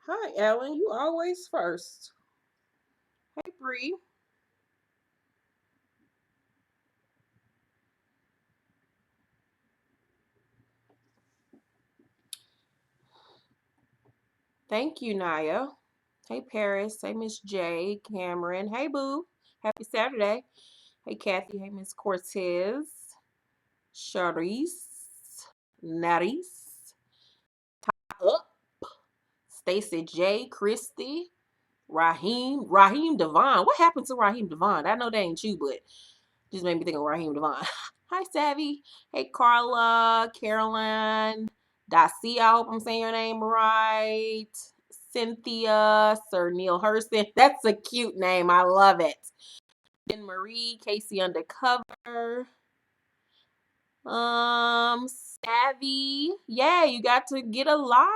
Hi, Ellen. You always first. Hey, Bree. Thank you, Naya. Hey, Paris. Hey, Miss J. Cameron. Hey, Boo. Happy Saturday. Hey, Kathy. Hey, Miss Cortez. Charisse. Naris. Up. Stacy J. Christy. Raheem DeVaughn. What happened to Raheem DeVaughn? I know that ain't you, but just made me think of Raheem DeVaughn. Hi, Savvy. Hey, Carla, Caroline, Dacia. I hope I'm saying your name right. Cynthia, Sir Neil Hurston. That's a cute name. I love it. And Marie, Casey Undercover. Savvy. Yeah, you got to get alive.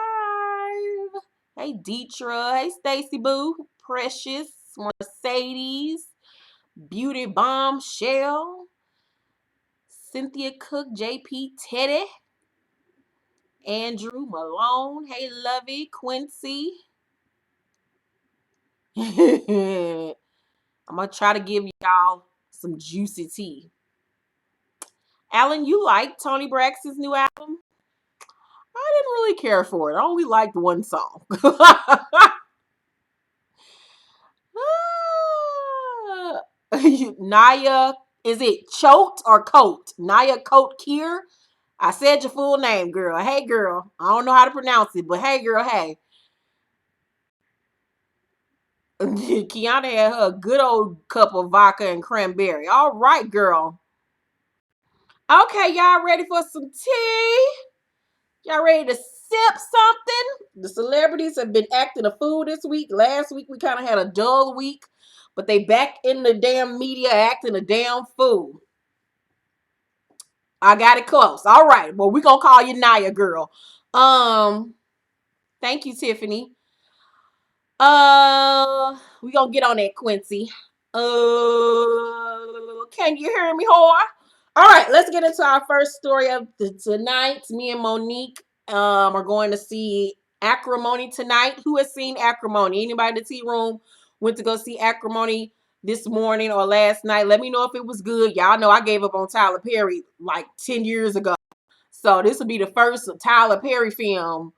Hey, Deetra. Hey, Stacy Boo. Precious. Mercedes. Beauty Bombshell. Cynthia Cook. JP Teddy. Andrew Malone. Hey, Lovey. Quincy. I'm going to try to give y'all some juicy tea. Alan, you like Toni Braxton's new album? I didn't really care for it. I only liked one song. Naya, is it Chote or Coat? Naya Coat Kier? I said your full name, girl. Hey, girl. I don't know how to pronounce it, but hey, girl, hey. Kiana had her a good old cup of vodka and cranberry. All right, girl. Okay, y'all ready for some tea? Y'all ready to sip something? The celebrities have been acting a fool this week. Last week we kind of had a dull week, but they back in the damn media acting a damn fool. I got it close. All right. Well, we gonna call you Naya, girl. Thank you, Tiffany. We gonna get on that, Quincy. Can you hear me, whore? All right, let's get into our first story of tonight. Me and Monique are going to see Acrimony tonight. Who has seen Acrimony? Anybody in the tea room went to go see Acrimony this morning or last night? Let me know if it was good. Y'all know I gave up on Tyler Perry like 10 years ago. So this will be the first Tyler Perry film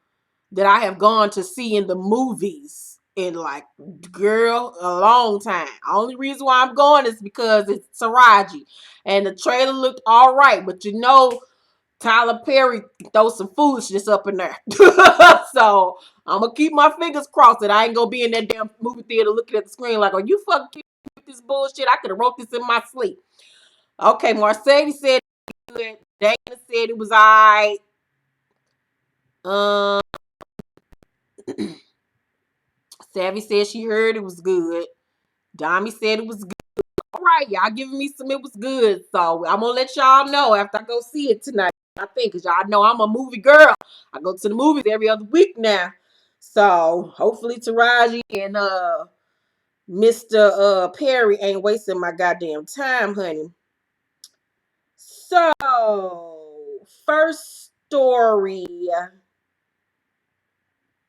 that I have gone to see in the movies in like, girl, a long time. Only reason why I'm going is because it's Taraji. And the trailer looked all right, but you know, Tyler Perry throw some foolishness up in there. So I'm gonna keep my fingers crossed that I ain't gonna be in that damn movie theater looking at the screen like, are you fucking with this bullshit? I could have wrote this in my sleep. Okay, Mercedes said it was good. Dana said it was alright. Um Savvy said she heard it was good. Dami said it was good. All right, y'all giving me some it was good. So I'm gonna let y'all know after I go see it tonight. I think, because y'all know I'm a movie girl. I go to the movies every other week now. So hopefully Taraji and Mr. Perry ain't wasting my goddamn time, honey. So first story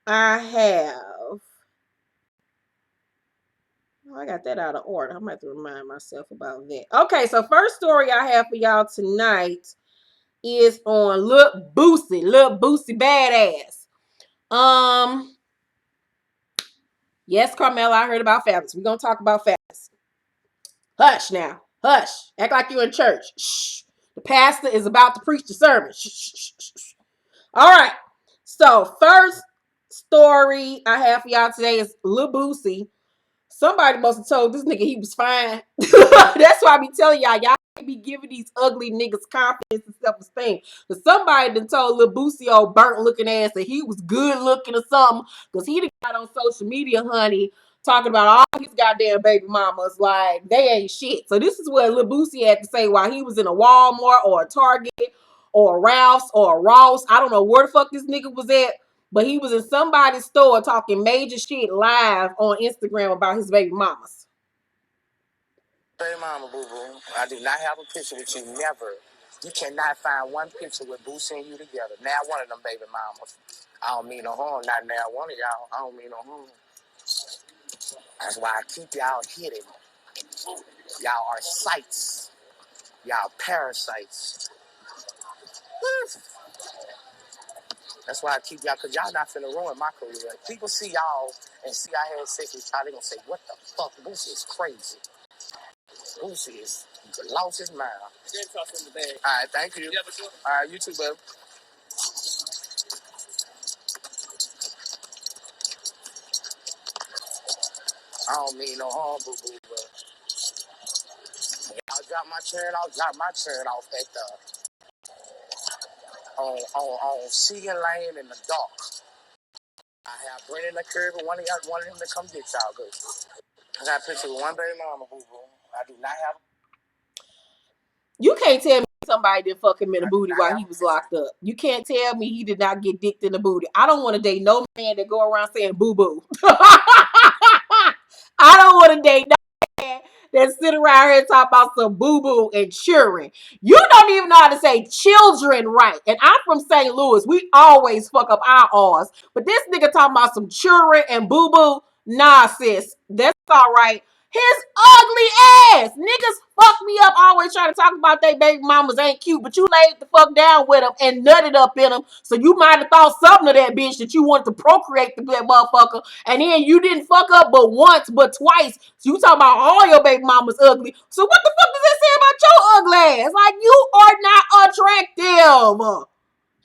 I have. Oh, I got that out of order. I'm going to have to remind myself about that. Okay, so first story I have for y'all tonight is on Lil Boosie Badass. Yes, Carmela, I heard about Fabolous. We're going to talk about Fabolous. Hush now. Hush. Act like you're in church. Shh. The pastor is about to preach the sermon. Shh, shh, shh, shh. All right. So first story I have for y'all today is Lil Boosie. Somebody must have told this nigga he was fine. That's why I be telling y'all can't be giving these ugly niggas confidence and self-esteem. But somebody done told Lil Boosie old burnt looking ass that he was good looking or something. Because he done got on social media, honey, talking about all his goddamn baby mamas like they ain't shit. So this is what Lil Boosie had to say while he was in a Walmart or a Target or a Ralph's or a Ross. I don't know where the fuck this nigga was at. But he was in somebody's store talking major shit live on Instagram about his baby mamas. Baby mama, boo boo. I do not have a picture with you. Never. You cannot find one picture with Boosie and you together. Now one of them baby mamas. I don't mean no harm. Not now one of y'all. I don't mean no harm. That's why I keep y'all hidden. Y'all are sights. Y'all parasites. That's why I keep y'all, because y'all not finna ruin my career. People see y'all and see I had sex with y'all, they gonna say, what the fuck? Boosie is crazy. Boosie is lost his mind. All right, thank you. All right, you too, baby. I don't mean no harm, boo-boo, but I'll drop my turn off at the on Seagan Lane in the dark. I have Brendan the curb and one of them to come get y'all good. I got a picture with one baby mama, boo-boo. I do not have. You can't tell me somebody didn't fuck him in the booty while he was locked up. You can't tell me he did not get dicked in the booty. I don't want to date no man that go around saying boo-boo. I don't want to date no man that sit around here and talk about some boo-boo and children. You don't even know how to say children right. And I'm from St. Louis. We always fuck up our R's. But this nigga talking about some children and boo-boo. Nah, sis. That's all right. His ugly ass. Niggas fuck me up always trying to talk about they baby mamas ain't cute, but you laid the fuck down with them and nutted up in them. So you might have thought something of that bitch that you wanted to procreate the that motherfucker. And then you didn't fuck up but once, but twice. So you talking about all your baby mamas ugly. So what the fuck does that say about your ugly ass? Like, you are not attractive.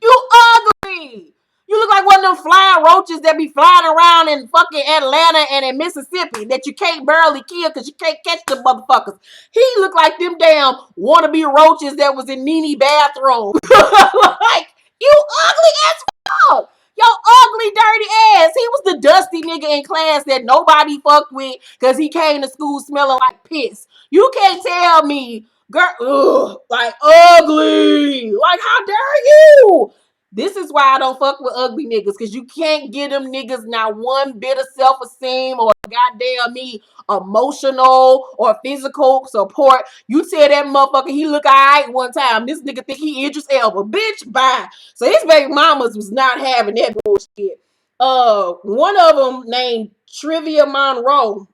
You ugly. You look like one of them flying roaches that be flying around in fucking Atlanta and in Mississippi that you can't barely kill because you can't catch the motherfuckers. He look like them damn wannabe roaches that was in Nene bathroom. Like, you ugly as fuck. Yo ugly dirty ass. He was the dusty nigga in class that nobody fucked with because he came to school smelling like piss. You can't tell me, girl, like ugly. Like, how dare you? This is why I don't fuck with ugly niggas, because you can't get them niggas not one bit of self-esteem or goddamn me emotional or physical support. You tell that motherfucker he look alright one time. This nigga think he Idris Elba. Bitch, bye. So his baby mamas was not having that bullshit. One of them named Trivia Monroe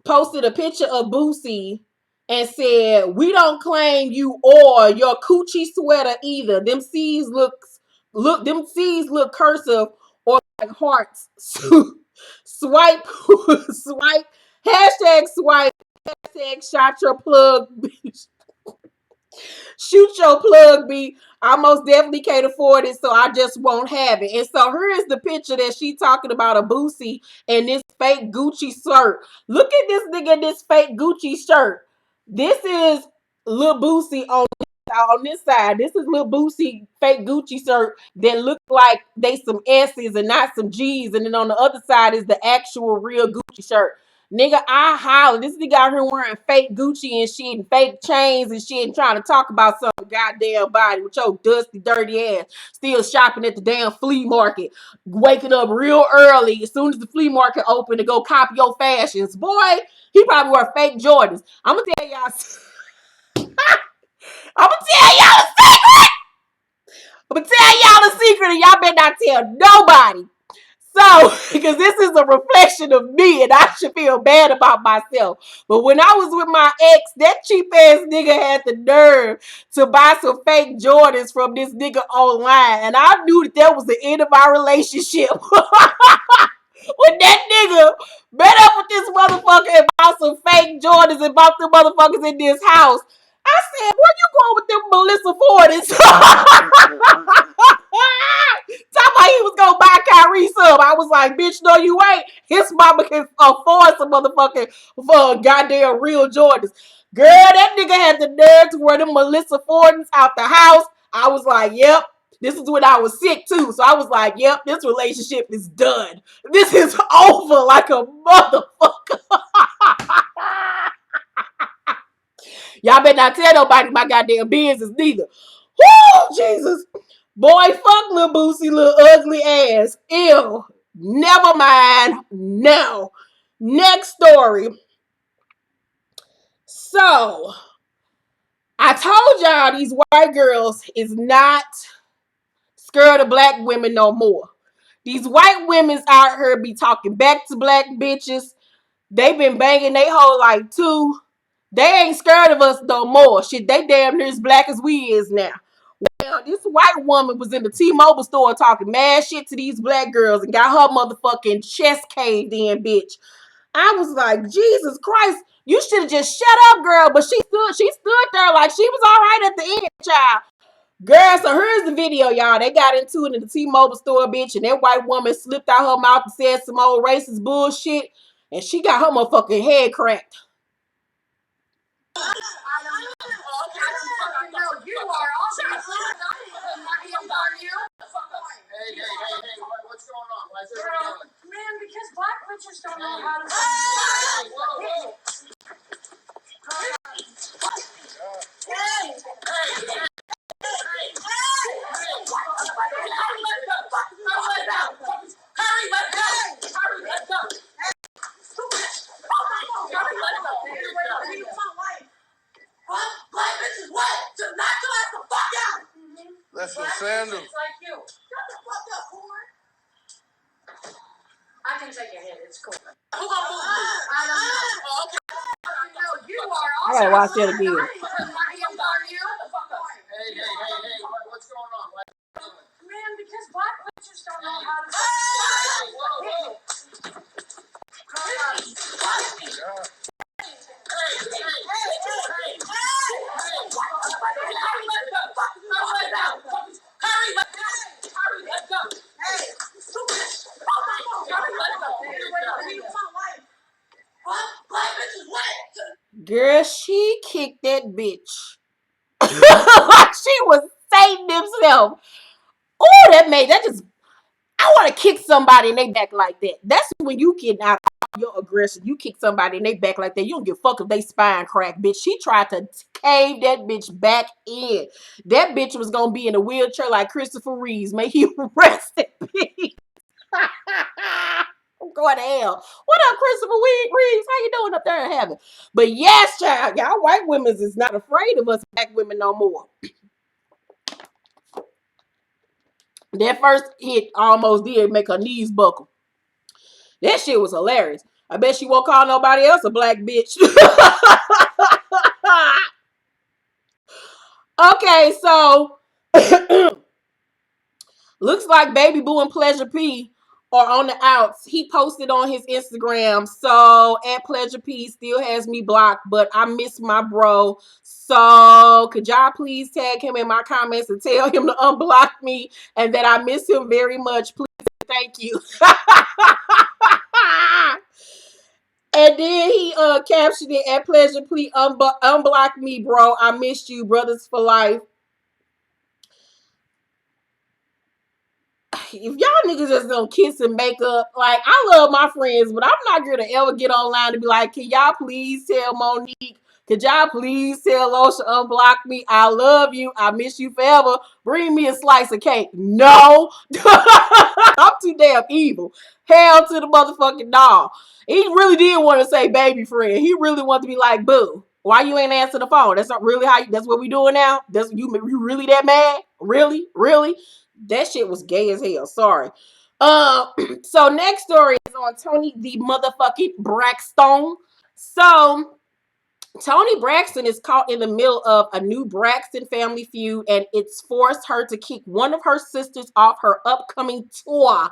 posted a picture of Boosie and said, "We don't claim you or your coochie sweater either. Them C's look cursive or like hearts. Swipe, swipe, hashtag swipe, hashtag shot your plug, shoot your plug, B. I most definitely can't afford it, so I just won't have it." And so here is the picture that she talking about a Boosie and this fake Gucci shirt. Look at this nigga in this fake Gucci shirt. This is Lil Boosie on this side. This is Lil Boosie fake Gucci shirt that look like they some S's and not some G's. And then on the other side is the actual real Gucci shirt. Nigga, I holler. This nigga out here wearing fake Gucci and shit and fake chains and shit and trying to talk about some goddamn body with your dusty, dirty ass. Still shopping at the damn flea market. Waking up real early as soon as the flea market open to go copy your fashions. Boy, he probably wore fake Jordans. I'm gonna tell y'all. I'm gonna tell y'all a secret. I'm gonna tell y'all a secret and y'all better not tell nobody. So, because this is a reflection of me and I should feel bad about myself. But when I was with my ex, that cheap ass nigga had the nerve to buy some fake Jordans from this nigga online. And I knew that was the end of our relationship. When that nigga met up with this motherfucker and bought some fake Jordans and bought them motherfuckers in this house, I said, "Where you going with them Melissa Forders?" Talking about he was gonna buy Kyrie some. I was like, "Bitch, no, you ain't. His mama can afford some motherfucking for goddamn real Jordans." Girl, that nigga had the nerve to wear them Melissa Forders out the house. I was like, "Yep." This is when I was sick too. So I was like, "Yep, this relationship is done. This is over like a motherfucker." Y'all better not tell nobody my goddamn business neither. Woo, Jesus. Boy, fuck Lil Boosie, little ugly ass. Ew. Never mind. No. Next story. So, I told y'all these white girls is not scared of black women no more. These white women's out here be talking back to black bitches. They been banging they whole life too. They ain't scared of us no more. Shit, they damn near as black as we is now. Well, this white woman was in the T-Mobile store talking mad shit to these black girls and got her motherfucking chest caved in, bitch. I was like, Jesus Christ, you should have just shut up, girl. But she stood there like she was all right at the end, child. Girl, so here's the video, y'all. They got into it in the T-Mobile store, bitch, and that white woman slipped out her mouth and said some old racist bullshit, and she got her motherfucking head cracked. What's going on? Man, because black bitches don't know how to. That's some sandals. Like you. Shut the fuck up, whore. I can take your hit. It's cool. Who gonna move me? I don't know. Oh, okay. No, you are. I gotta watch that again. What's going on? Man, because black bitches don't know how to. Girl, she kicked that bitch. Like she was Satan himself. Oh, I want to kick somebody in their back like that. That's when you get out your aggression. You kick somebody in their back like that. You don't give a fuck if they spine crack, bitch. She tried to cave that bitch back in. That bitch was gonna be in a wheelchair like Christopher Reeves. May he rest in peace. I'm going to hell. What up, Christopher Reeves? How you doing up there in heaven? But yes, child, y'all white women is not afraid of us black women no more. That first hit almost did make her knees buckle. That shit was hilarious. I bet she won't call nobody else a black bitch. Okay, so looks like Baby Boo and Pleasure P are on the outs. He posted on his Instagram. So at Pleasure P still has me blocked, but I miss my bro. So could y'all please tag him in my comments and tell him to unblock me and that I miss him very much. Please, thank you. And then he captioned it at Pleasure. Please unblock me, bro. I missed you, brothers for life. If y'all niggas just gonna kiss and make up, like I love my friends, but I'm not gonna ever get online to be like, can y'all please tell Monique? Could y'all please tell Losha unblock me? I love you. I miss you forever. Bring me a slice of cake. No. I'm too damn evil. Hell to the motherfucking dog. He really did want to say baby friend. He really wanted to be like, boo. Why you ain't answer the phone? That's not really that's what we doing now? That's you really that mad? Really? Really? That shit was gay as hell. Sorry. So next story is on Toni the motherfucking Braxton. So Toni Braxton is caught in the middle of a new Braxton family feud, and it's forced her to kick one of her sisters off her upcoming tour.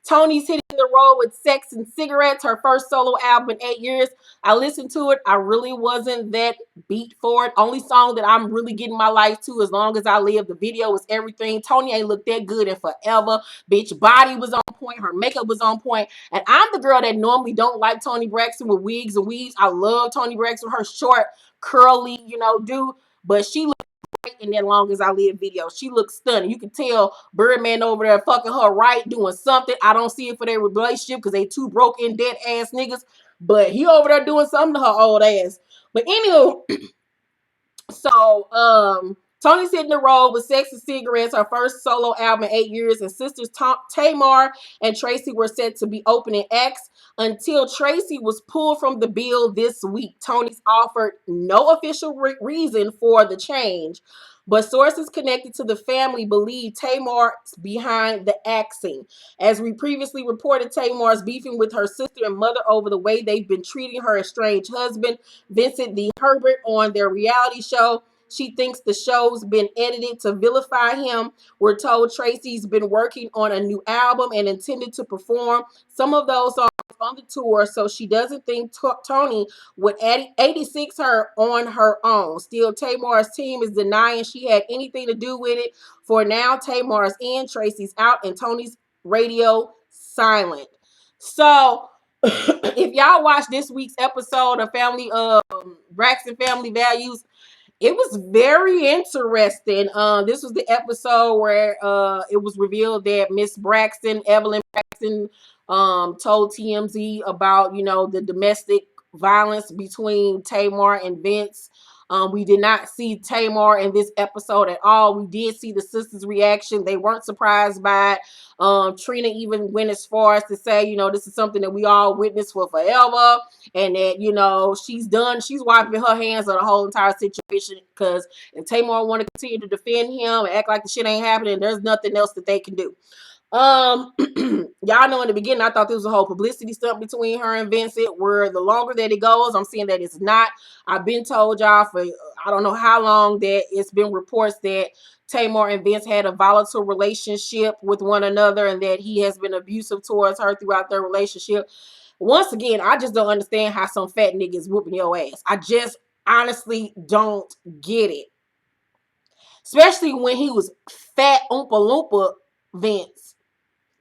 Toni's hitting the road with Sex and Cigarettes, her first solo album in 8 years. I listened to it. I really wasn't that beat for it. Only song that I'm really getting my life to, As Long As I Live. The video was everything. Toni ain't looked that good in forever. Bitch, body was on point. Her makeup was on point. And I'm the girl that normally don't like Toni Braxton with wigs and weaves. I love Toni Braxton, her short, curly, do. But she looked in that Long As I Live video. She looks stunning. You can tell Birdman over there fucking her right, doing something. I don't see it for their relationship because they two broke in dead ass niggas. But he over there doing something to her old ass. But anywho, so Toni's hitting the road with Sex and Cigarettes, her first solo album in 8 years, and sisters Tamar and Tracy were set to be opening acts until Tracy was pulled from the bill this week. Toni's offered no official reason for the change, but sources connected to the family believe Tamar's behind the axing. As we previously reported, Tamar's beefing with her sister and mother over the way they've been treating her estranged husband, Vincent D. Herbert, on their reality show. She thinks the show's been edited to vilify him. We're told Tracy's been working on a new album and intended to perform some of those songs on the tour, so she doesn't think Toni would 86 her on her own. Still, Tamar's team is denying she had anything to do with it. For now, Tamar's in, Tracy's out, and Toni's radio silent. So, if y'all watch this week's episode of Family Braxton Family Values, it was very interesting. This was the episode where it was revealed that Miss Braxton, Evelyn Braxton, told TMZ about, the domestic violence between Tamar and Vince. We did not see Tamar in this episode at all. We did see the sisters' reaction. They weren't surprised by it. Trina even went as far as to say, this is something that we all witnessed for forever, and that, she's wiping her hands on the whole entire situation, because if Tamar want to continue to defend him and act like the shit ain't happening, there's nothing else that they can do. Y'all know in the beginning I thought this was a whole publicity stunt between her and Vincent, where the longer that it goes, I'm seeing that it's not. I've been told y'all for I don't know how long that it's been reports that Tamar and Vince had a volatile relationship with one another, and that he has been abusive towards her throughout their relationship. Once again, I just don't understand how some fat niggas whooping your ass. I just honestly don't get it. Especially when he was fat Oompa Loompa Vince.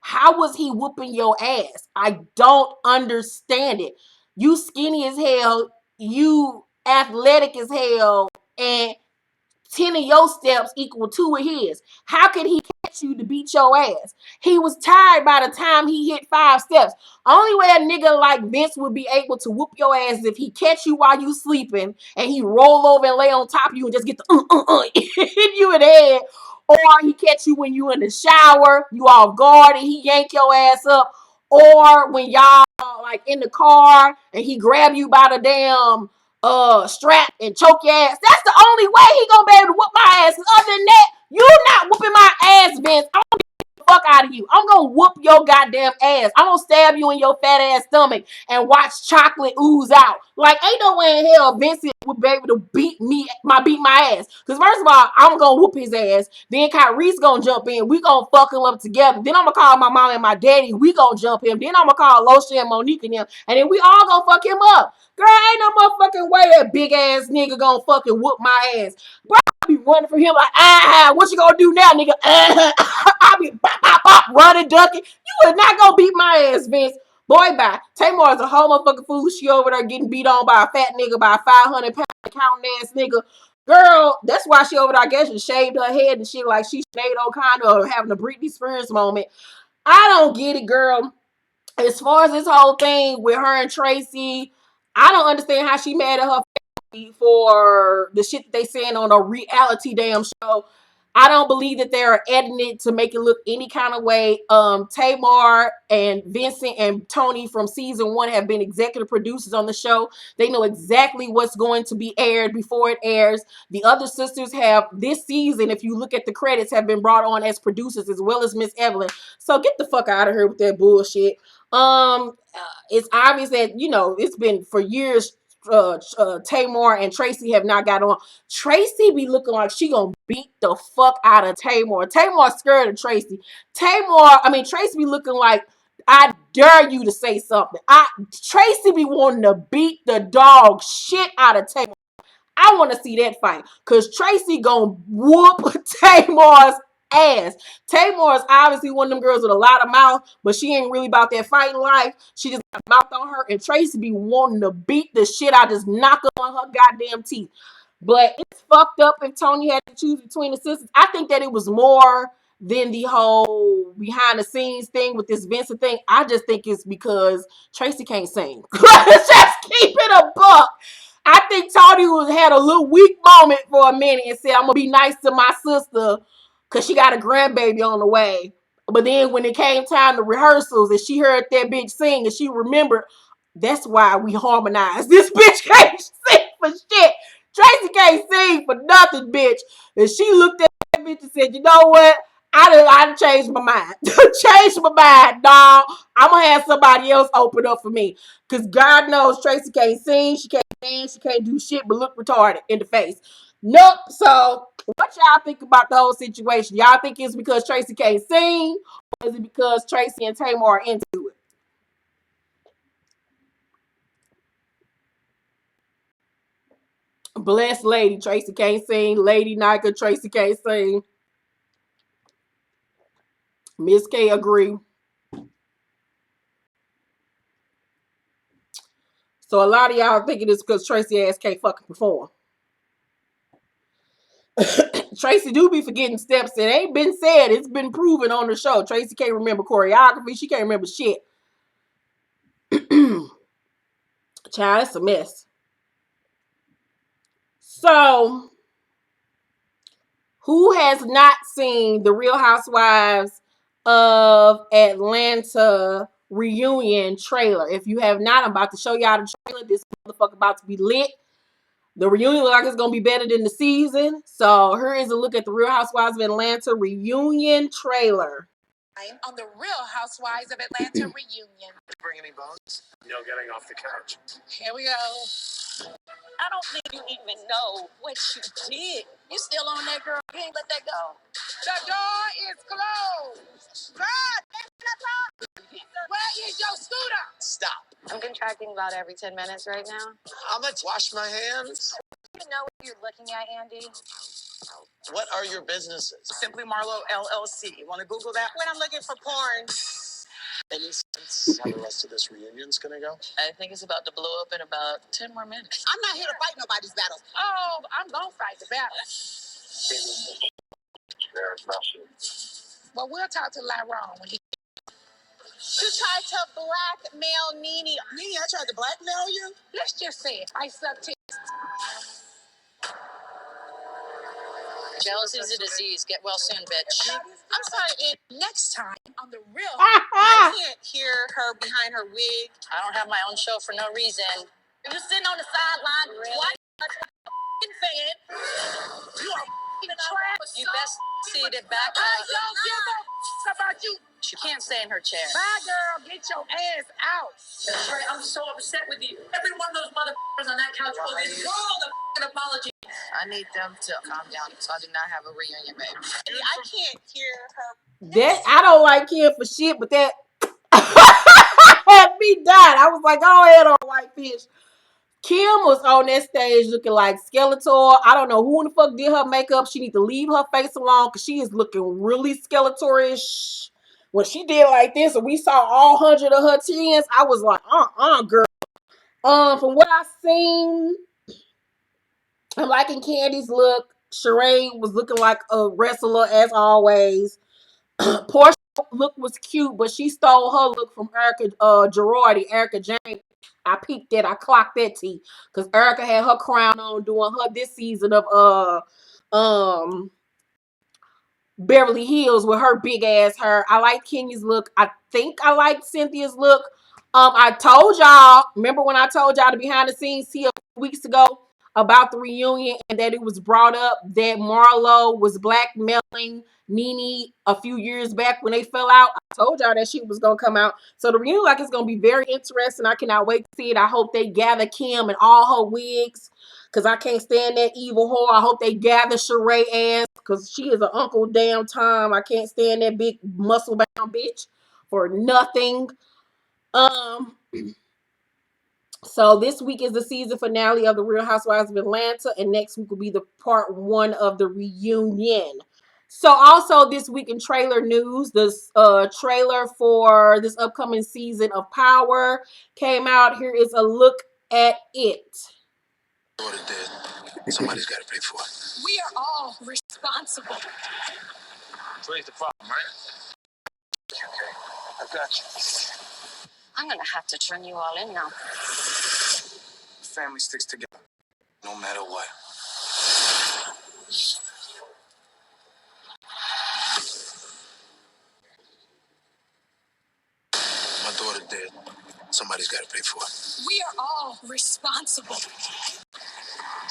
How was he whooping your ass? I don't understand it. You skinny as hell, you athletic as hell, and 10 of your steps equal 2 of his. How could he catch you to beat your ass? He was tired by the time he hit 5 steps. Only way a nigga like Vince would be able to whoop your ass is if he catch you while you sleeping and he roll over and lay on top of you and just get the hit you in the head. Or he catch you when you in the shower, you off guard, and he yank your ass up. Or when y'all like in the car and he grab you by the damn strap and choke your ass. That's the only way he gonna be able to whoop my ass. Other than that, you not whooping my ass, Vince. I'm gonna get the fuck out of you. I'm gonna whoop your goddamn ass. I'm gonna stab you in your fat ass stomach and watch chocolate ooze out. Like, ain't no way in hell Vincent would be able to beat my ass. Because first of all, I'm gonna whoop his ass. Then Kyrie's gonna jump in. We gonna fuck him up together. Then I'm gonna call my mom and my daddy. We gonna jump him. Then I'm gonna call Losha and Monique and him. And then we all gonna fuck him up. Girl, ain't no motherfucking way that big ass nigga gonna fucking whoop my ass. Bro, I be running for him like, what you gonna do now, nigga? I be running, ducking. You are not gonna beat my ass, Vince. Boy, bye. Tamar is a whole motherfucking fool. She over there getting beat on by a fat nigga, by a 500-pound counting ass nigga. Girl, that's why she over there, I guess, she shaved her head and shit like she Sinead O'Connor, having a Britney Spears moment. I don't get it, girl. As far as this whole thing with her and Tracy, I don't understand how she mad at her family for the shit that they saying on a reality damn show. I don't believe that they're editing it to make it look any kind of way. Tamar and Vincent and Toni from season 1 have been executive producers on the show. They know exactly what's going to be aired before it airs. The other sisters have this season, if you look at the credits, have been brought on as producers, as well as Miss Evelyn. So get the fuck out of here with that bullshit. It's obvious that, it's been for years. Tamar and Tracy have not got on. Tracy be looking like she gonna beat the fuck out of Tamar. Tamar's scared of Tracy. Tracy be looking like, I dare you to say something. Tracy be wanting to beat the dog shit out of Tamar. I want to see that fight, because Tracy gonna whoop Tamar's ass. Tamar is obviously one of them girls with a lot of mouth, but she ain't really about that fighting life. She just got mouth on her, and Tracy be wanting to beat the shit out, just knock her on her goddamn teeth. But it's fucked up if Toni had to choose between the sisters. I think that it was more than the whole behind the scenes thing with this Vincent thing. I just think it's because Tracy can't sing. Let's just keep it a buck. I think Toni had a little weak moment for a minute and said, I'm gonna be nice to my sister because she got a grandbaby on the way. But then when it came time to rehearsals and she heard that bitch sing and she remembered, that's why we harmonized. This bitch can't sing for shit. Tracy can't sing for nothing, bitch. And she looked at that bitch and said, you know what? I changed my mind. Changed my mind, dog. I'm gonna have somebody else open up for me. Cause God knows Tracy can't sing, she can't dance, she can't do shit but look retarded in the face. Nope. So what y'all think about the whole situation? Y'all think it's because Tracy can't sing, or is it because Tracy and Tamar are into it? Blessed lady, Tracy can't sing. Lady Nika, Tracy can't sing. Miss K agree. So a lot of y'all thinking it's because Tracy ass can't fucking perform. Tracy do be forgetting steps. It ain't been said. It's been proven on the show. Tracy can't remember choreography. She can't remember shit. Child, it's a mess. So, who has not seen the Real Housewives of Atlanta reunion trailer? If you have not, I'm about to show y'all the trailer. This motherfucker about to be lit. The reunion look like it's gonna be better than the season. So here is a look at the Real Housewives of Atlanta reunion trailer. On the Real Housewives of Atlanta reunion. Bring any bones? No, getting off the couch. Here we go. I don't think you even know what you did. You still on that, girl? You ain't let that go. The door is closed. God, where is your scooter? Stop. I'm contracting about every 10 minutes right now. I'm gonna wash my hands. You know what you're looking at, Andy? What are your businesses? Simply Marlowe LLC. You want to Google that? When I'm looking for porn. Any sense how the rest of this reunion's gonna go? I think it's about to blow up in about 10 more minutes. I'm not here to fight nobody's battles. Oh, I'm gonna fight the battle. Well, we'll talk to Lyrone when he. You tried to blackmail Nene. Nene, I tried to blackmail you? Let's just say it. I sucked it. Jealousy is a disease. Get well soon, bitch. I'm sorry, next time on the Real. I can't hear her behind her wig. I don't have my own show for no reason. You're sitting on the sideline. Really? Why fan? You are trash. You best see it back. I don't give a about you. She can't stay in her chair. Bye, girl. Get your ass out. That's right. I'm so upset with you. Every one of those motherfuckers on that couch will this world of apology. I need them to calm down so I do not have a reunion, babe. I can't hear her. That I don't like Kim for shit, but that had me died. I was like, go ahead on white fish. Kim was on that stage looking like Skeletor. I don't know who in the fuck did her makeup. She need to leave her face alone because she is looking really Skeletorish. When she did like this and we saw all 100 of her tens, I was like, girl. From what I seen, I'm liking Candy's look. Sheree was looking like a wrestler as always. Portia look was cute, but she stole her look from Erica Girardi, Erica James. I peeked that, I clocked that tea. Because Erica had her crown on doing her this season of um Beverly Hills with her big ass hair. I like Kenya's look. I think I like Cynthia's look. I told y'all, remember when I told y'all the behind the scenes tea a few weeks ago about the reunion and that it was brought up that Marlo was blackmailing Nene a few years back when they fell out. I told y'all that shit was gonna come out. So the reunion like it's gonna be very interesting. I cannot wait to see it. I hope they gather Kim and all her wigs. Cause I can't stand that evil whore. I hope they gather Sheree ass. Cause she is an Uncle Damn Tom. I can't stand that big muscle bound bitch for nothing. Um, so this week is the season finale of the Real Housewives of Atlanta, and next week will be the part 1 of the reunion. So also this week in trailer news, this trailer for this upcoming season of Power came out. Here is a look at it. What it did. Somebody's got to pay for it. We are all responsible. So here's the problem, right? Okay, I've got you. I'm gonna have to turn you all in now. Family sticks together. no matter what. My daughter dead. Somebody's got to pay for it. We are all responsible.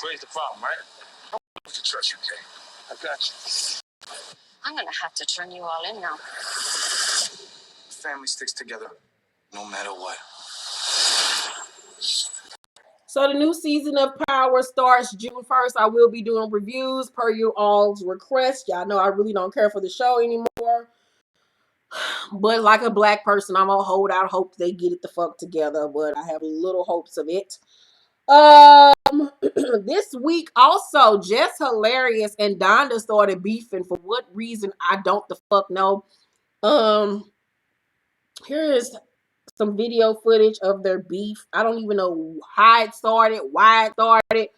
Raise the problem, right? I can trust you, Kay. I got you. I'm gonna have to turn you all in now. Family sticks together, no matter what. So the new season of Power starts June 1st. I will be doing reviews per you all's request. Y'all know I really don't care for the show anymore. But like a black person, I'm gonna hold out hope they get it the fuck together. But I have little hopes of it. This week also, Jess Hilarious and Donda started beefing for what reason I don't the fuck know. Here is some video footage of their beef. I don't even know how it started, why it started,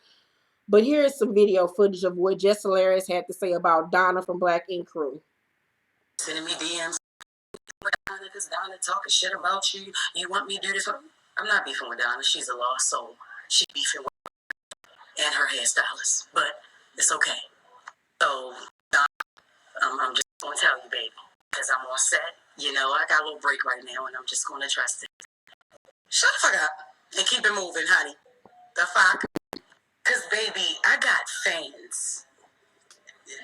but here's some video footage of what Jess Hilarious had to say about Donna from Black Ink Crew. Sending me DMs. Donna, because Donna talking shit about you. You want me to do this? I'm not beefing with Donna. She's a lost soul. She's beefing with and her hairstylist, but it's okay. So I'm just gonna tell you, baby, because I'm on set. You know, I got a little break right now, and I'm just gonna trust it. Shut the fuck up and keep it moving, honey. The fuck? Because, baby, I got fans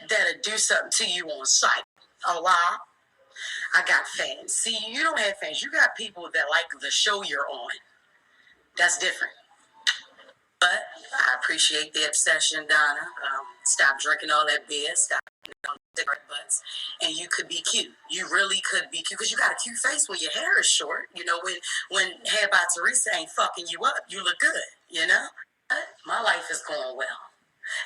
that'll do something to you on sight. Oh, wow. I got fans. See, you don't have fans. You got people that like the show you're on. That's different. But I appreciate the obsession, Donna. Stop drinking all that beer. Stop cigarette butts. And you could be cute. You really could be cute. Because you got a cute face when your hair is short. You know, when Hair by Teresa ain't fucking you up, you look good, you know? My life is going well.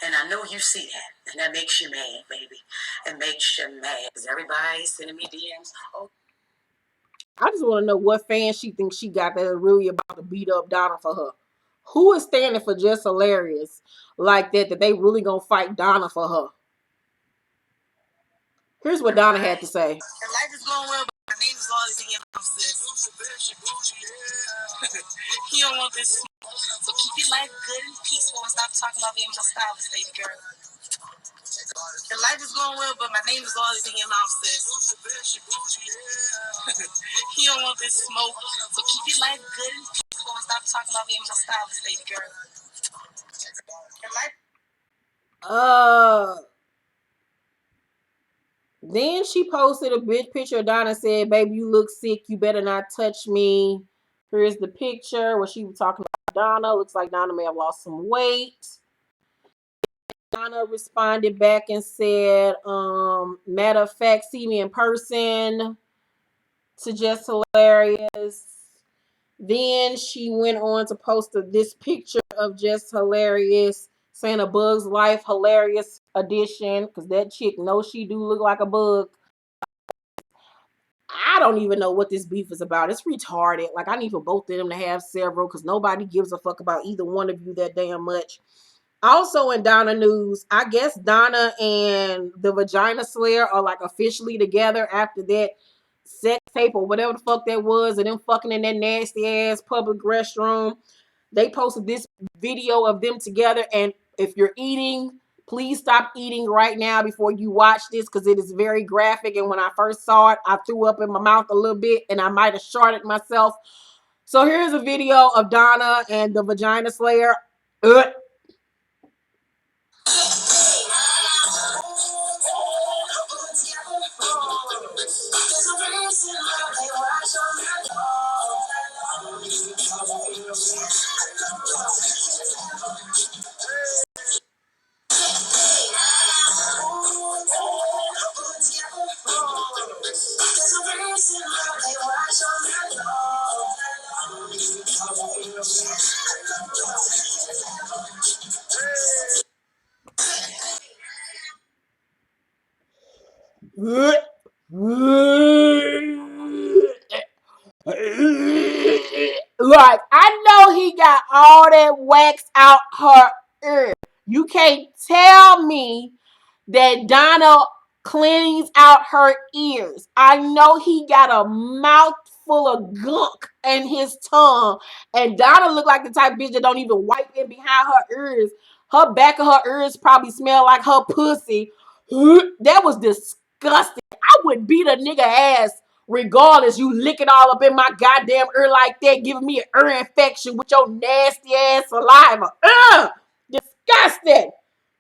And I know you see that. And that makes you mad, baby. It makes you mad. Because everybody's sending me DMs. Oh, I just want to know what fans she thinks she got that are really about to beat up Donna for her. Who is standing for Just Hilarious like that they really gonna fight Donna for her? Here's what Donna had to say. and life is going well, but my name is always in your mouth, sis. You don't want this. So keep your life good and peaceful and stop talking about being my stylist, baby girl. And life is going well, but my name is always in your mouth, sis. You don't want this smoke. So keep your life good and peaceful and stop talking about being my stylist, baby girl. And life. Then she posted a big picture of Donna and said, "Baby, you look sick. You better not touch me." Here's the picture where she was talking about Donna. Looks like Donna may have lost some weight. Donna responded back and said, matter of fact, see me in person, to Just Hilarious. Then she went on to post this picture of Just Hilarious saying A Bug's Life Hilarious edition, because that chick knows she do look like a bug. I don't even know what this beef is about. It's retarded. Like, I need for both of them to have several because nobody gives a fuck about either one of you that damn much. Also in Donna news, I guess Donna and the Vagina Slayer are like officially together after that sex tape or whatever the fuck that was, and them fucking in that nasty ass public restroom. They posted this video of them together, and if you're eating, please stop eating right now before you watch this because it is very graphic. And when I first saw it, I threw up in my mouth a little bit and I might have sharted myself. So here's a video of Donna and the Vagina Slayer. Like, I know he got all that wax out her ear. You can't tell me that Donna cleans out her ears. I know he got a mouthful full of gunk in his tongue. And Donna looked like the type of bitch that don't even wipe in behind her ears. Her back of her ears probably smell like her pussy. That was disgusting. I would beat a nigga ass regardless. You lick it all up in my goddamn ear like that, giving me an ear infection with your nasty ass saliva. Ugh! Disgusting.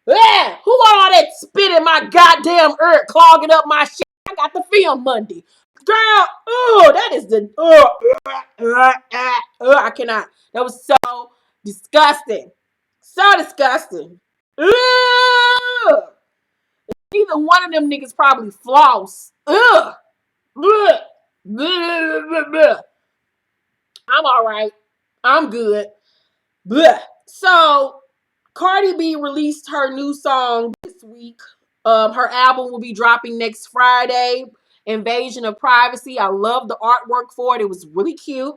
Yeah, who want all that spit in my goddamn ear clogging up my shit? I got the film Monday. Girl, oh, that is the I cannot. That was so disgusting. So disgusting. Ugh. Neither one of them niggas probably floss. Ugh. Blech. Blech. I'm all right. I'm good. Blech. So Cardi B released her new song this week. Her album will be dropping next Friday. Invasion of Privacy. I love the artwork for it. It was really cute.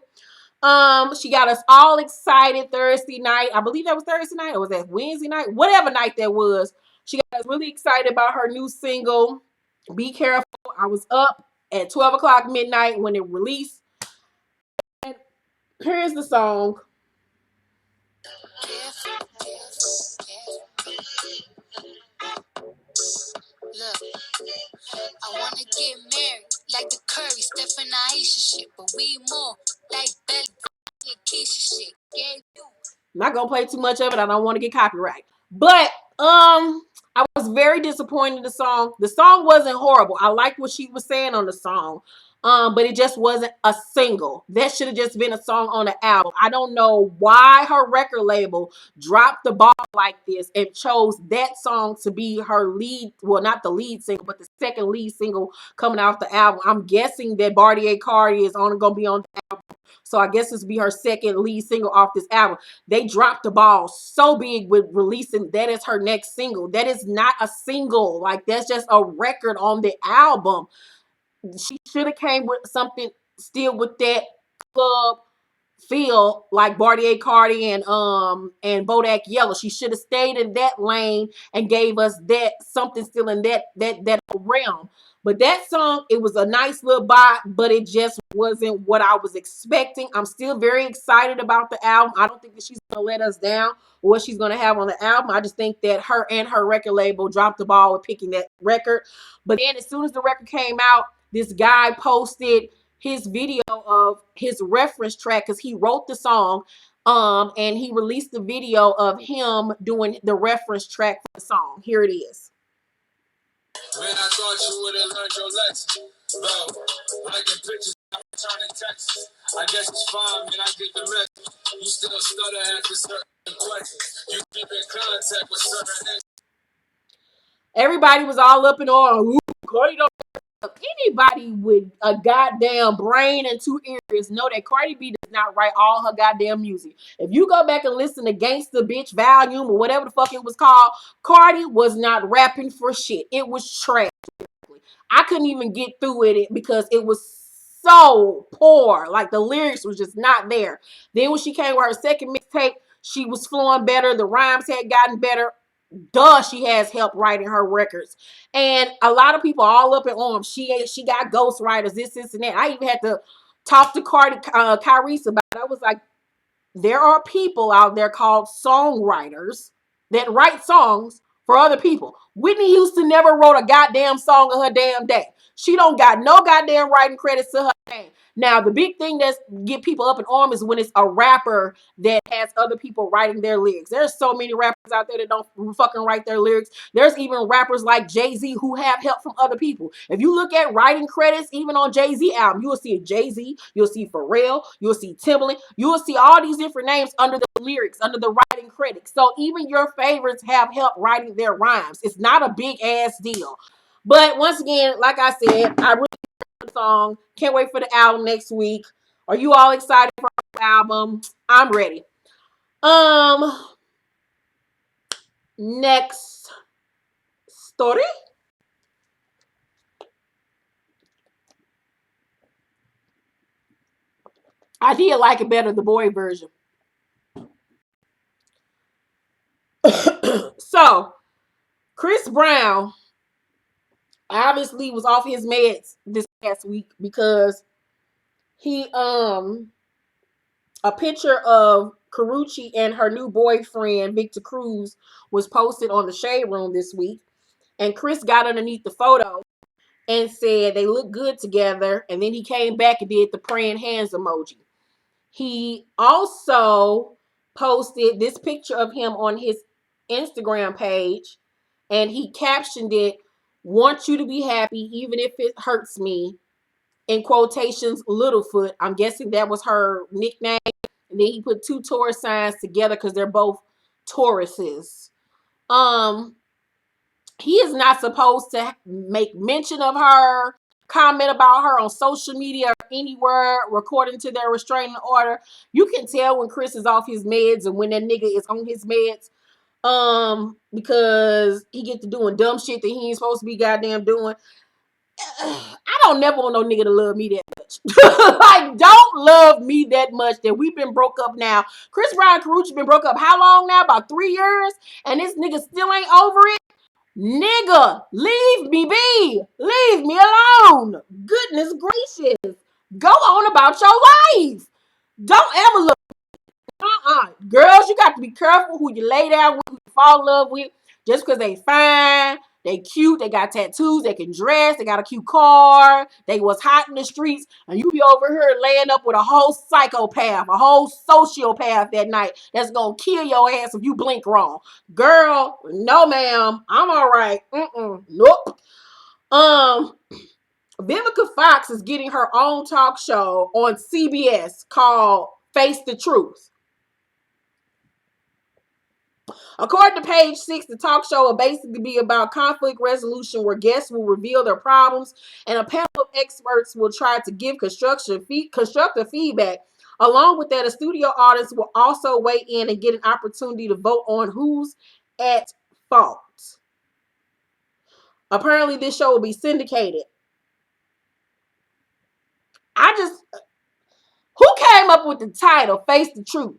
She got us all excited Thursday night. I believe that was Thursday night, or was that Wednesday night? Whatever night that was. She got us really excited about her new single, Be Careful. I was up at 12 o'clock midnight when it released. And here's the song. Look, I wanna get married like the Curry, Steph and Aisha shit, but we more like Belly and Keisha shit. Yeah, you. Not gonna play too much of it. I don't want to get copyright. But I was very disappointed in the song. The song wasn't horrible. I liked what she was saying on the song. But it just wasn't a single. That should have just been a song on the album. I don't know why her record label dropped the ball like this and chose that song to be her lead, well, not the lead single, but the second lead single coming off the album. I'm guessing that Cardi is only gonna be on the album. So I guess this will be her second lead single off this album. They dropped the ball so big with releasing that as her next single. That is not a single. Like, that's just a record on the album. She should have came with something still with that club feel like Cardi and Bodak Yellow. She should have stayed in that lane and gave us that something still in that realm. But that song, it was a nice little bop, but it just wasn't what I was expecting. I'm still very excited about the album. I don't think that she's gonna let us down or what she's gonna have on the album. I just think that her and her record label dropped the ball with picking that record. But then as soon as the record came out, this guy posted his video of his reference track because he wrote the song, and he released the video of him doing the reference track for the song. Here it is. Man, I thought you would have learned your lesson. Bro, liking pictures, returning texts. I guess it's fine, man, I get the message. You still stutter after certain questions. You keep in contact with certain. Everybody was all up in arms. Cardi don't. Anybody with a goddamn brain and two ears know that Cardi B does not write all her goddamn music. If you go back and listen to Gangsta Bitch Volume or whatever the fuck it was called, Cardi was not rapping for shit. It was trash. I couldn't even get through it because it was so poor. Like, the lyrics was just not there. Then when she came with her second mixtape, she was flowing better. The rhymes had gotten better. Duh, she has help writing her records. And a lot of people all up in arms. She got ghostwriters, this, and that. I even had to talk to Kyrese about it. I was like, there are people out there called songwriters that write songs for other people. Whitney Houston never wrote a goddamn song of her damn day. She don't got no goddamn writing credits to her name. Now, the big thing that's get people up in arms is when it's a rapper that has other people writing their lyrics. There's so many rappers out there that don't fucking write their lyrics. There's even rappers like Jay-Z who have help from other people. If you look at writing credits, even on Jay-Z album, you will see Jay-Z, you'll see Pharrell, you'll see Timbaland, you will see all these different names under the lyrics, under the writing credits. So even your favorites have help writing their rhymes. It's not a big ass deal. But once again, like I said, I really like the song. Can't wait for the album next week. Are you all excited for the album? I'm ready. Next story. I did like it better, the boy version. So, Chris Brown obviously was off his meds this past week because He a picture of Karuchi and her new boyfriend Victor Cruz was posted on the Shade Room this week, and Chris got underneath the photo and said they look good together, and then he came back and did the praying hands emoji. He also posted this picture of him on his Instagram page, and he captioned it, "Want you to be happy even if it hurts me," in quotations, Littlefoot. I'm guessing that was her nickname. And then he put two Taurus signs together because they're both Tauruses. Um, he is not supposed to make mention of her, comment about her on social media or anywhere, according to their restraining order. You can tell when Chris is off his meds and when that nigga is on his meds. Because he get to doing dumb shit that he ain't supposed to be goddamn doing. I don't never want no nigga to love me that much. Like, don't love me that much that we've been broke up now. Chris Brown and Karuchi been broke up how long now? About 3 years? And this nigga still ain't over it? Nigga, leave me be. Leave me alone. Goodness gracious. Go on about your life. Don't ever look. Girls, you got to be careful who you lay down with, who you fall in love with. Just because they fine, they cute, they got tattoos, they can dress, they got a cute car, they was hot in the streets, and you be over here laying up with a whole psychopath, a whole sociopath that night that's gonna kill your ass if you blink wrong. Girl, no ma'am, I'm all right. Nope. Vivica Fox is getting her own talk show on CBS called Face the Truth. According to Page Six, the talk show will basically be about conflict resolution where guests will reveal their problems and a panel of experts will try to give constructive feedback. Along with that, a studio audience will also weigh in and get an opportunity to vote on who's at fault. Apparently, this show will be syndicated. Who came up with the title, Face the Truth?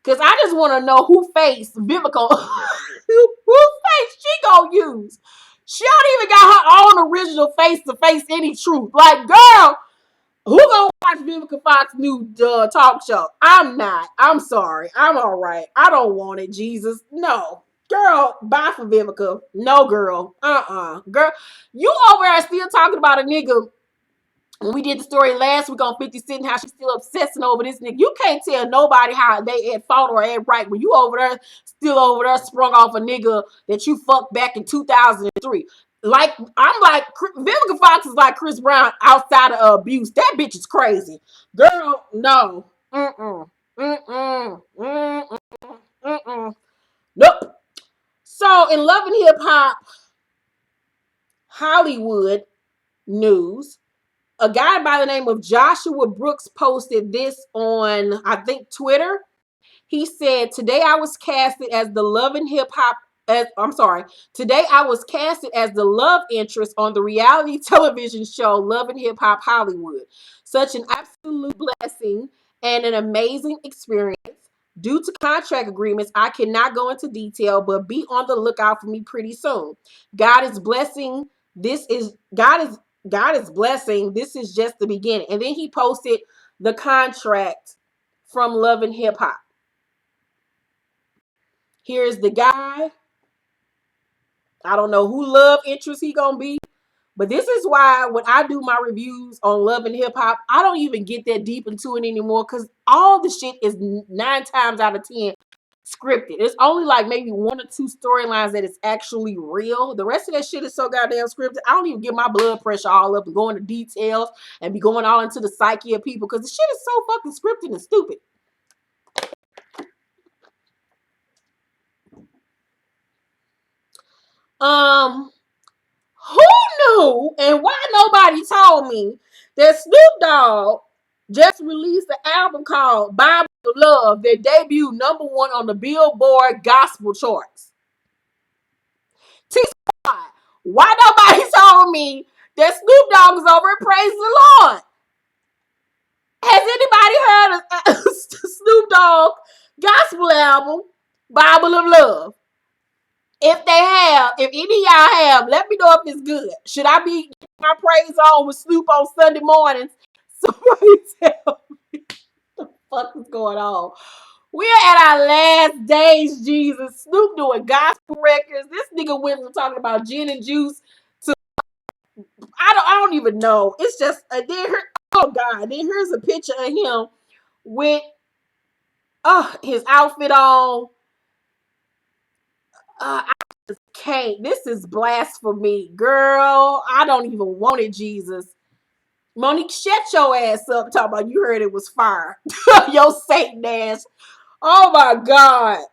Because I just want to know who face Vivica, who face she gonna use. She don't even got her own original face to face any truth. Like, girl, who gonna watch Vivica Fox's new talk show? I'm not. I'm sorry. I'm all right. I don't want it, Jesus. No. Girl, bye for Vivica. No, girl. Girl, you over there still talking about a nigga. When we did the story last week on 50 Cent, how she's still obsessing over this nigga. You can't tell nobody how they at fault or at right when you still over there sprung off a nigga that you fucked back in 2003. Like, I'm like, Vivica Fox is like Chris Brown outside of abuse. That bitch is crazy. Girl, no. Nope. So, in Love and Hip Hop Hollywood news, a guy by the name of Joshua Brooks posted this on, I think, Twitter. He said, today I was casted as the love interest on the reality television show Love and Hip Hop Hollywood. Such an absolute blessing and an amazing experience. Due to contract agreements, I cannot go into detail, but be on the lookout for me pretty soon. God is blessing. God is blessing. This is just the beginning. And then he posted the contract from Love and Hip Hop. Here's the guy. I don't know who love interest he gonna be, but this is why when I do my reviews on Love and Hip Hop, I don't even get that deep into it anymore because all the shit is 9 times out of 10 scripted. It's only like maybe 1 or 2 storylines that is actually real. The rest of that shit is so goddamn scripted. I don't even get my blood pressure all up and go into details and be going all into the psyche of people because the shit is so fucking scripted and stupid. Who knew and why nobody told me that Snoop Dogg just released an album called Bible of Love that debuted #1 on the Billboard gospel charts? Why nobody told me that Snoop Dogg is over at Praise the Lord? Has anybody heard of Snoop Dogg gospel album, Bible of Love? If they have, if any of y'all have, let me know if it's good. Should I be my praise on with Snoop on Sunday mornings. Somebody tell me what the fuck is going on. We're at our last days, Jesus. Snoop doing gospel records. This nigga went from talking about gin and juice to I don't even know. It's just oh God. Then here's a picture of him with his outfit on. I just can't. This is blasphemy, girl. I don't even want it, Jesus. Monique, shut your ass up. Talking about you heard it was fire. Yo, Satan ass. Oh my God.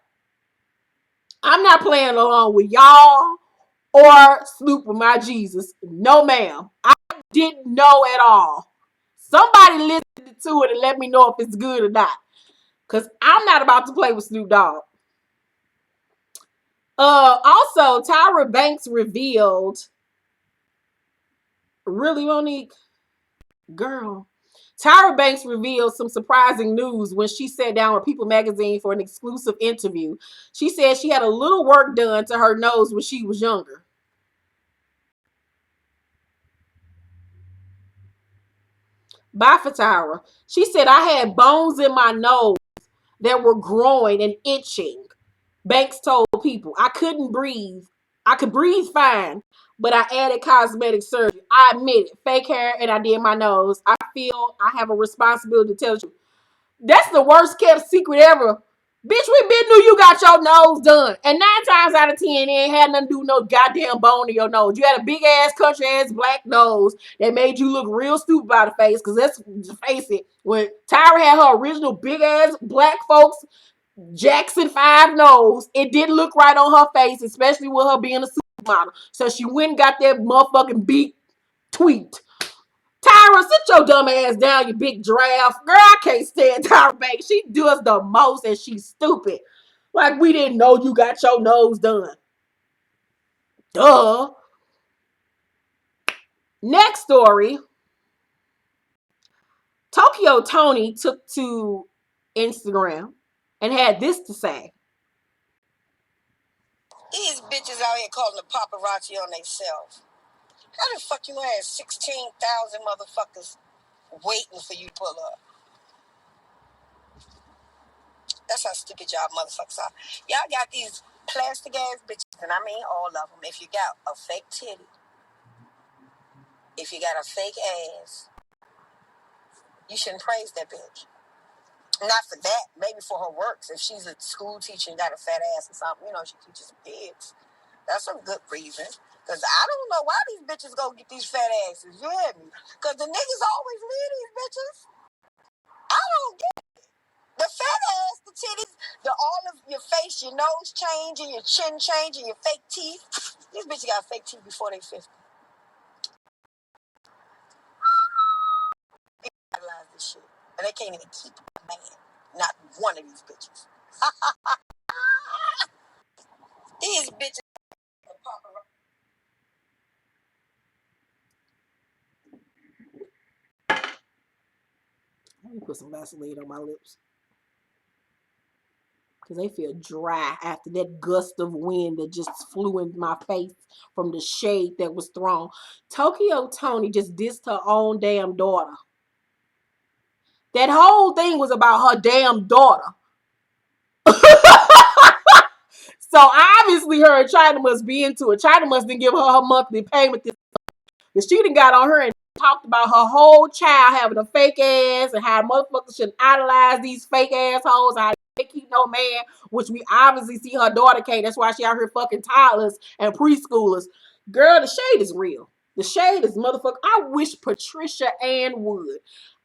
I'm not playing along with y'all or Snoop with my Jesus. No, ma'am. I didn't know at all. Somebody listened to it and let me know if it's good or not. Because I'm not about to play with Snoop Dogg. Also, Tyra Banks revealed. Really, Monique? Girl. Tyra Banks revealed some surprising news when she sat down with People magazine for an exclusive interview. She said she had a little work done to her nose when she was younger. Bye for Tyra. She said, I had bones in my nose that were growing and itching. Banks told People, I couldn't breathe. I could breathe fine, but I added cosmetic surgery. I admit it. Fake hair, and I did my nose. I feel I have a responsibility to tell you. That's the worst kept secret ever. Bitch, we been knew you got your nose done. And 9 times out of 10, it ain't had nothing to do with no goddamn bone in your nose. You had a big ass, country ass black nose that made you look real stupid by the face. Because let's face it, when Tyra had her original big ass black folks Jackson 5 nose, it didn't look right on her face, especially with her being a supermodel. So she went and got that motherfucking beat tweaked. Tyra, sit your dumb ass down, you big giraffe. Girl, I can't stand Tyra Banks. She does the most and she's stupid. Like we didn't know you got your nose done. Duh. Next story. Tokyo Toni took to Instagram and had this to say. These bitches out here calling the paparazzi on themselves. How the fuck you had 16,000 motherfuckers waiting for you to pull up? That's how stupid y'all motherfuckers are. Y'all got these plastic ass bitches, and I mean all of them. If you got a fake titty, if you got a fake ass, you shouldn't praise that bitch. Not for that, maybe for her works. If she's a school teacher and got a fat ass or something, she teaches some kids. That's a good reason. Because I don't know why these bitches go get these fat asses. You hear me? Because the niggas always leave these bitches. I don't get it. The fat ass, the titties, all of your face, your nose change, and your chin change, and your fake teeth. These bitches got fake teeth before they 50. They idolize this shit. And they can't even keep a man. Not one of these bitches. These bitches. Let me put some Vaseline on my lips. Because they feel dry after that gust of wind that just flew in my face from the shade that was thrown. Tokyo Toni just dissed her own damn daughter. That whole thing was about her damn daughter. So obviously her and China must be into it. China must didn't give her monthly payment. But she done got on her and talked about her whole child having a fake ass and how motherfuckers should idolize these fake assholes. How they keep no man, which we obviously see her daughter can't. That's why she out here fucking toddlers and preschoolers. Girl, the shade is real. The shade is motherfucker. I wish Patricia Ann would.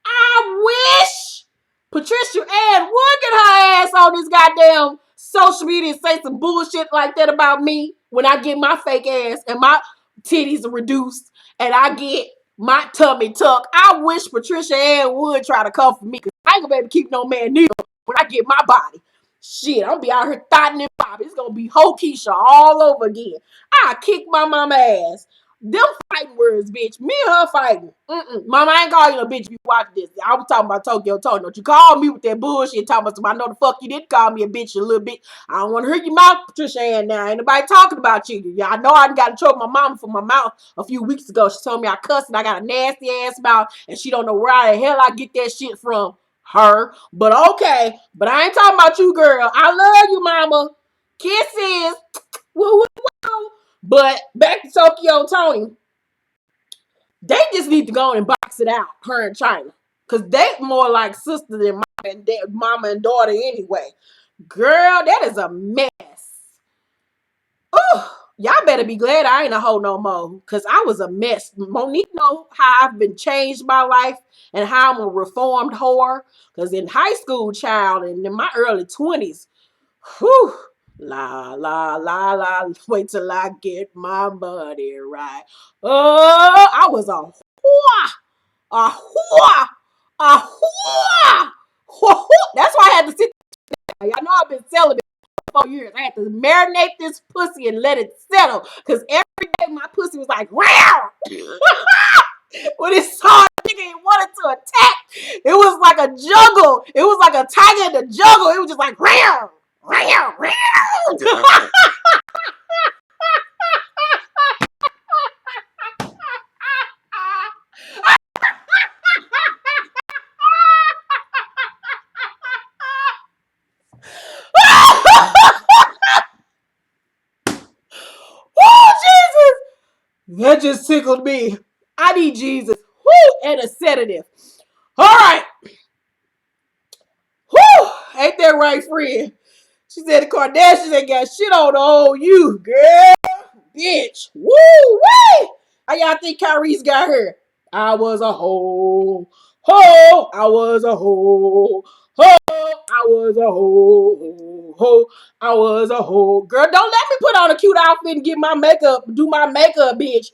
I wish Patricia Ann would get her ass on this goddamn social media and say some bullshit like that about me when I get my fake ass and my titties are reduced and I get my tummy tucked. I wish Patricia Ann would try to come for me because I ain't gonna be able to keep no man neither when I get my body. Shit, I'm gonna be out here thotting and popping. It's gonna be Ho Keisha all over again. I kick my mama ass. Them fighting words, bitch. Me and her fighting. Mama, I ain't calling you a bitch if you watch this. I was talking about Tokyo Tony. Don't you call me with that bullshit talking about somebody. I know the fuck you did call me a bitch, a little bit. I don't want to hurt your mouth, Patricia Ann. Now, ain't nobody talking about you. Yeah, I know I got in trouble with my mama for my mouth a few weeks ago. She told me I cussed and I got a nasty ass mouth, and she don't know where the hell I get that shit from. Her. But okay. But I ain't talking about you, girl. I love you, mama. Kisses. Woo, woo, woo. But back to Tokyo Tony. They just need to go on and box it out, her and China. Because they more like sister than mama and daughter anyway. Girl, that is a mess. Ooh, y'all better be glad I ain't a hoe no more. Because I was a mess. Monique know how I've been changed my life and how I'm a reformed whore. Because in high school, child, and in my early 20s, whew, la, la, la, la, wait till I get my money right. Oh, I was a whore. A whore. A whore. That's why I had to sit there. Y'all know I've been celibate for 4 years. I had to marinate this pussy and let it settle. Because every day my pussy was like, wow. When it saw a nigga it wanted to attack, it was like a jungle. It was like a tiger in the jungle. It was just like, wow. Wow. Wow. Oh, Jesus. That just tickled me. I need Jesus. Woo, and a sedative. All right. Woo, ain't that right, friend? She said the Kardashians ain't got shit on the old you, girl. Bitch. Woo, wee. How y'all think Kyrie's got her? I was a hoe. Ho, I was a hoe. Ho, I was a hoe. Ho, I was a hoe. Girl, don't let me put on a cute outfit and get my makeup, do my makeup, bitch.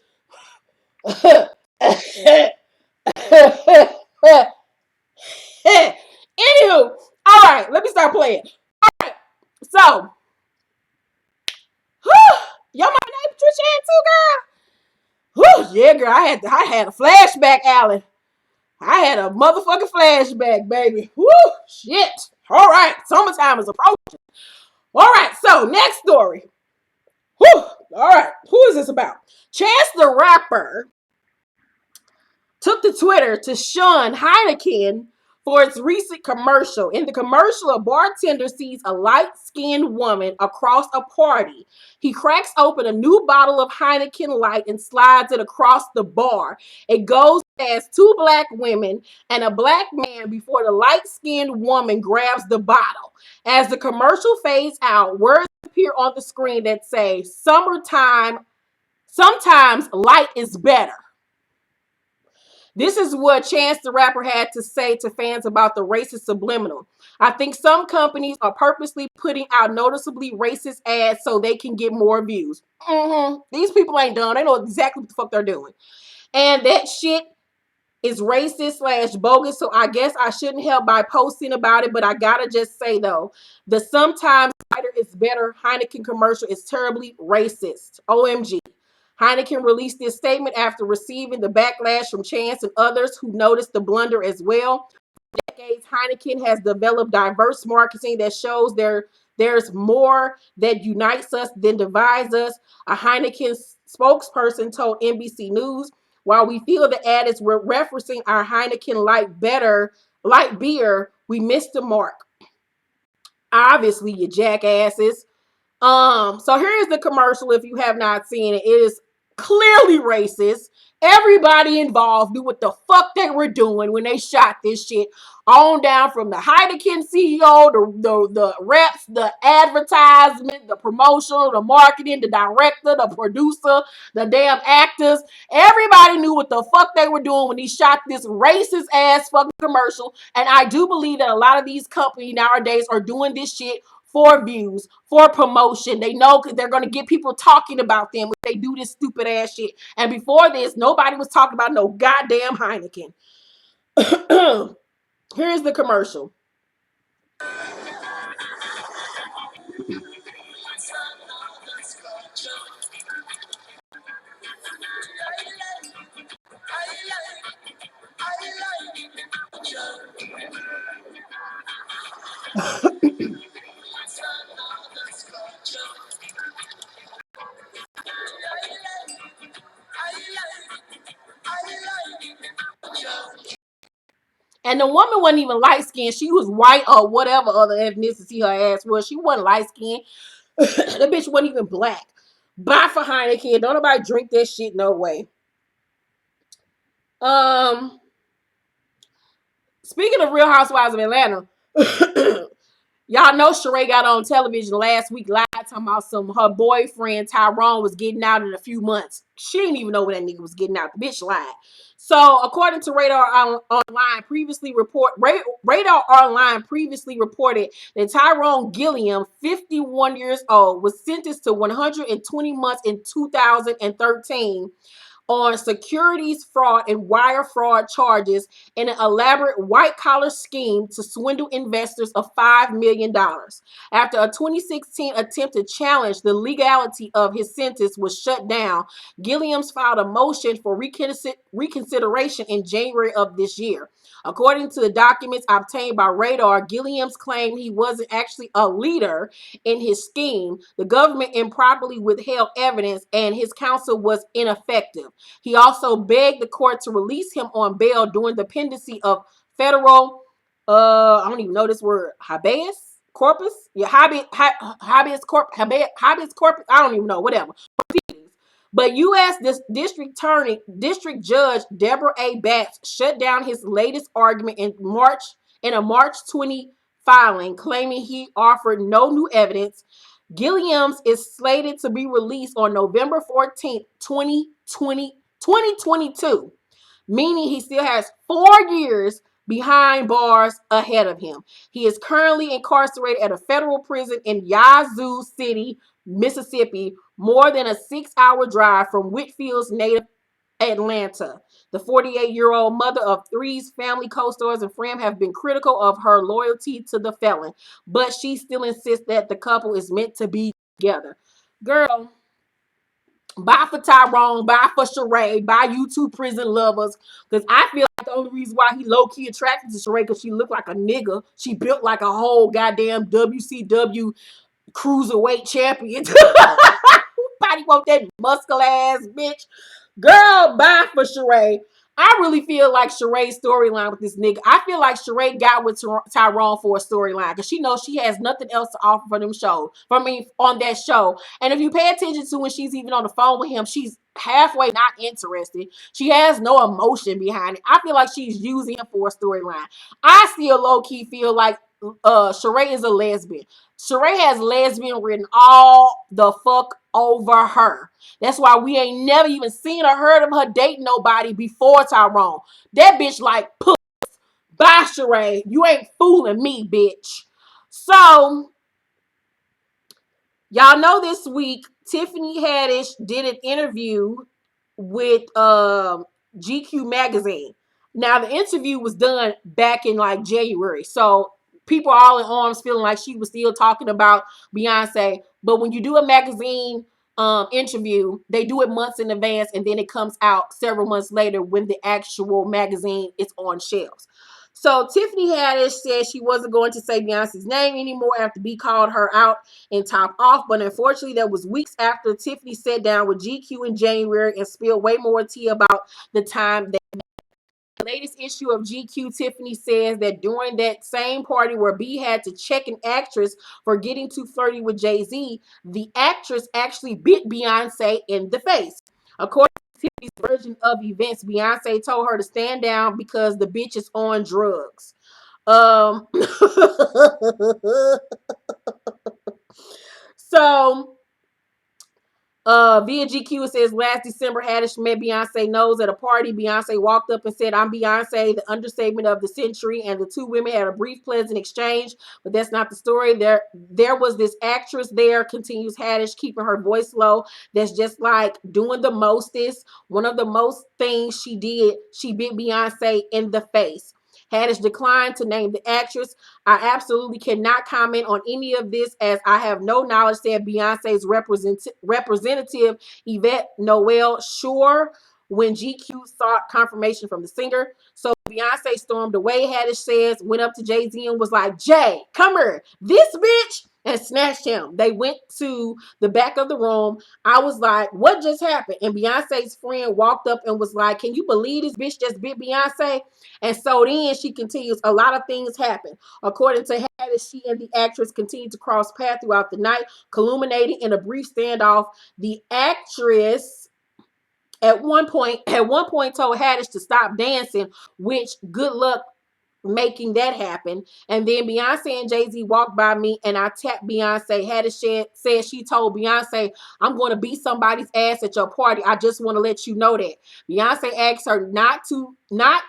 Anywho, all right, let me start playing. All right, so, your mama named Patricia Ann too, girl. Whew, yeah, girl, I had a flashback, Alan. I had a motherfucking flashback, baby. Whoo, shit. All right, summertime is approaching. All right, so next story. Whew, all right, who is this about? Chance the Rapper took to Twitter to shun Heineken for its recent commercial. In the commercial, a bartender sees a light-skinned woman across a party. He cracks open a new bottle of Heineken Light and slides it across the bar. It goes past two black women and a black man before the light-skinned woman grabs the bottle. As the commercial fades out, words appear on the screen that say, "Summertime, sometimes light is better." This is what Chance the Rapper had to say to fans about the racist subliminal. "I think some companies are purposely putting out noticeably racist ads so they can get more views." These people ain't dumb. They know exactly what the fuck they're doing. And that shit is racist / bogus, so I guess I shouldn't help by posting about it, but I gotta just say though, the "sometimes lighter is better" Heineken commercial is terribly racist. OMG. Heineken released this statement after receiving the backlash from Chance and others who noticed the blunder as well. For decades, Heineken has developed diverse marketing that shows there's more that unites us than divides us. A Heineken spokesperson told NBC News, "While we feel the ad is referencing our Heineken light beer, we missed the mark. Obviously, you jackasses." So here's the commercial if you have not seen it. It is clearly racist. Everybody involved knew what the fuck they were doing when they shot this shit. On down from the Heineken CEO, the reps, the advertisement, the promotional, the marketing, the director, the producer, the damn actors. Everybody knew what the fuck they were doing when he shot this racist ass fucking commercial. And I do believe that a lot of these companies nowadays are doing this shit for views, for promotion. They know they're going to get people talking about them if they do this stupid ass shit. And before this, nobody was talking about no goddamn Heineken. Here's the commercial. And the woman wasn't even light skinned. She was white or whatever other ethnicity her ass was. She wasn't light skinned. The bitch wasn't even black. Buy for Heineken. Don't nobody drink that shit, no way. Speaking of Real Housewives of Atlanta, y'all know Sheree got on television last week live talking about her boyfriend Tyrone was getting out in a few months. She didn't even know when that nigga was getting out. The bitch lied. So according to Radar Online previously reported that Tyrone Gilliam, 51 years old, was sentenced to 120 months in 2013 on securities fraud and wire fraud charges in an elaborate white-collar scheme to swindle investors of $5 million. After a 2016 attempt to challenge the legality of his sentence was shut down, Gilliams filed a motion for reconsideration in January of this year. According to the documents obtained by Radar, Gilliams claimed he wasn't actually a leader in his scheme. The government improperly withheld evidence and his counsel was ineffective. He also begged the court to release him on bail during the pendency of federal, I don't even know this word, habeas corpus? Yeah, habeas corpus, I don't even know, whatever. But U.S. District Judge Deborah A. Batts shut down his latest argument in a March 20 filing, claiming he offered no new evidence. Gilliams is slated to be released on November 14th, 2022, meaning he still has 4 years behind bars ahead of him. He is currently incarcerated at a federal prison in Yazoo City, Mississippi, more than a 6-hour drive from Whitfield's native Atlanta. The 48-year-old mother of 3's family co-stars and friends have been critical of her loyalty to the felon, but she still insists that the couple is meant to be together. Girl, buy for Tyrone, buy for Sheree, buy you two prison lovers. Because I feel like the only reason why he low-key attracted to Sheree because she looked like a nigga. She built like a whole goddamn WCW cruiserweight champion. Nobody want that muscle ass bitch. Girl, bye for Sheree. I really feel like Sheree's storyline with this nigga. I feel like Sheree got with Tyrone for a storyline because she knows she has nothing else to offer for them shows. On that show. And if you pay attention to when she's even on the phone with him, she's halfway not interested. She has no emotion behind it. I feel like she's using him for a storyline. I still low-key feel like Sheree is a lesbian. Sheree has lesbian written all the fuck over her. That's why we ain't never even seen or heard of her dating nobody before Tyrone. That bitch like, puss. Bye, Sheree. You ain't fooling me, bitch. So, y'all know this week, Tiffany Haddish did an interview with GQ magazine. Now, the interview was done back in like January. So, people are all in arms feeling like she was still talking about Beyonce. But when you do a magazine interview, they do it months in advance and then it comes out several months later when the actual magazine is on shelves. So Tiffany Haddish said she wasn't going to say Beyonce's name anymore after B called her out and top off, but unfortunately that was weeks after Tiffany sat down with GQ in January and spilled way more tea about the time that the latest issue of GQ, Tiffany says that during that same party where B had to check an actress for getting too flirty with Jay-Z, the actress actually bit Beyonce in the face. According to Tiffany's version of events, Beyonce told her to stand down because the bitch is on drugs. So via GQ, it says last December, Haddish met Beyonce Knowles at a party. Beyonce walked up and said, "I'm Beyonce," the understatement of the century, and the two women had a brief, pleasant exchange, but that's not the story. There was this actress there, continues Haddish, keeping her voice low, that's just like doing the mostest. One of the most things she did, she bit Beyonce in the face. Haddish declined to name the actress. "I absolutely cannot comment on any of this as I have no knowledge," said Beyonce's representative Yvette Noel Shore when GQ sought confirmation from the singer. So Beyonce stormed away, Haddish says, went up to Jay-Z and was like, "Jay, come here. This bitch and snatched him. They went to the back of the room. I was like, what just happened? And Beyonce's friend walked up and was like, can you believe this bitch just bit Beyonce? And so then she continues, a lot of things happened. According to Haddish, she and the actress continued to cross paths throughout the night, culminating in a brief standoff. The actress at one point told Haddish to stop dancing, which good luck making that happen. And then Beyonce and Jay-Z walked by me and I tapped Beyonce. Haddish said she told Beyonce, I'm going to beat somebody's ass at your party. I just want to let you know that. Beyonce asked her not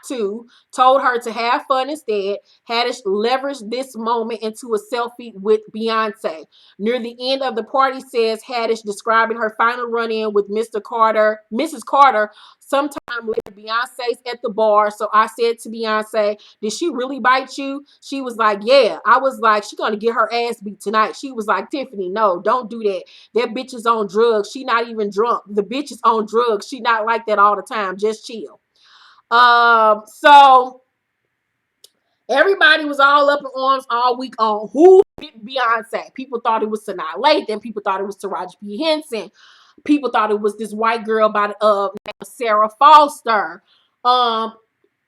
to, told her to have fun instead. Haddish leveraged this moment into a selfie with Beyonce. Near the end of the party, says Haddish, describing her final run-in with Mrs. Carter. Sometime later, Beyonce's at the bar. So I said to Beyonce, did she really bite you? She was like, yeah. I was like, she gonna get her ass beat tonight. She was like, Tiffany, no, don't do that. That bitch is on drugs. She not even drunk. The bitch is on drugs. She not like that all the time. Just chill. So everybody was all up in arms all week on who hit Beyonce. People thought it was Sanaa Lathan. People thought it was Taraji P. Henson. People thought it was this white girl by the Sarah Foster. Y'all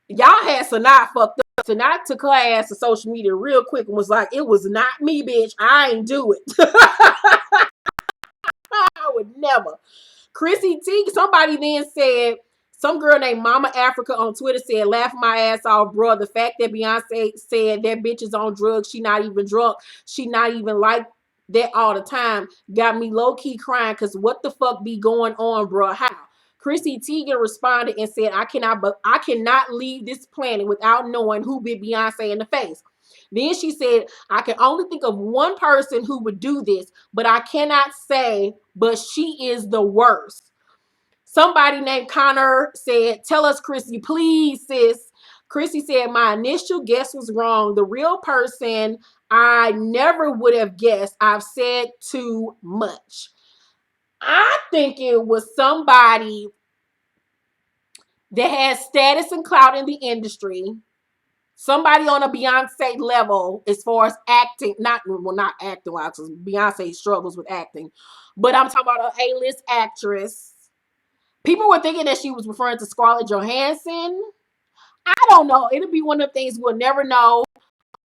had Sanaa fucked up. Sanaa took her ass to social media real quick and was like, it was not me, bitch. I ain't do it. I would never. Chrissy T, somebody then said, some girl named Mama Africa on Twitter said, laughing my ass off, bro. The fact that Beyonce said that bitch is on drugs, she not even drunk, she not even like that all the time, got me low-key crying because what the fuck be going on, bro? How? Chrissy Teigen responded and said, I cannot leave this planet without knowing who bit Beyonce in the face. Then she said, I can only think of one person who would do this, but I cannot say, but she is the worst. Somebody named Connor said, tell us, Chrissy, please, sis. Chrissy said, my initial guess was wrong. The real person I never would have guessed. I've said too much. I think it was somebody that has status and clout in the industry. Somebody on a Beyonce level as far as acting, not acting wise, because Beyonce struggles with acting, but I'm talking about an A-list actress. People were thinking that she was referring to Scarlett Johansson. I don't know. It'll be one of the things we'll never know.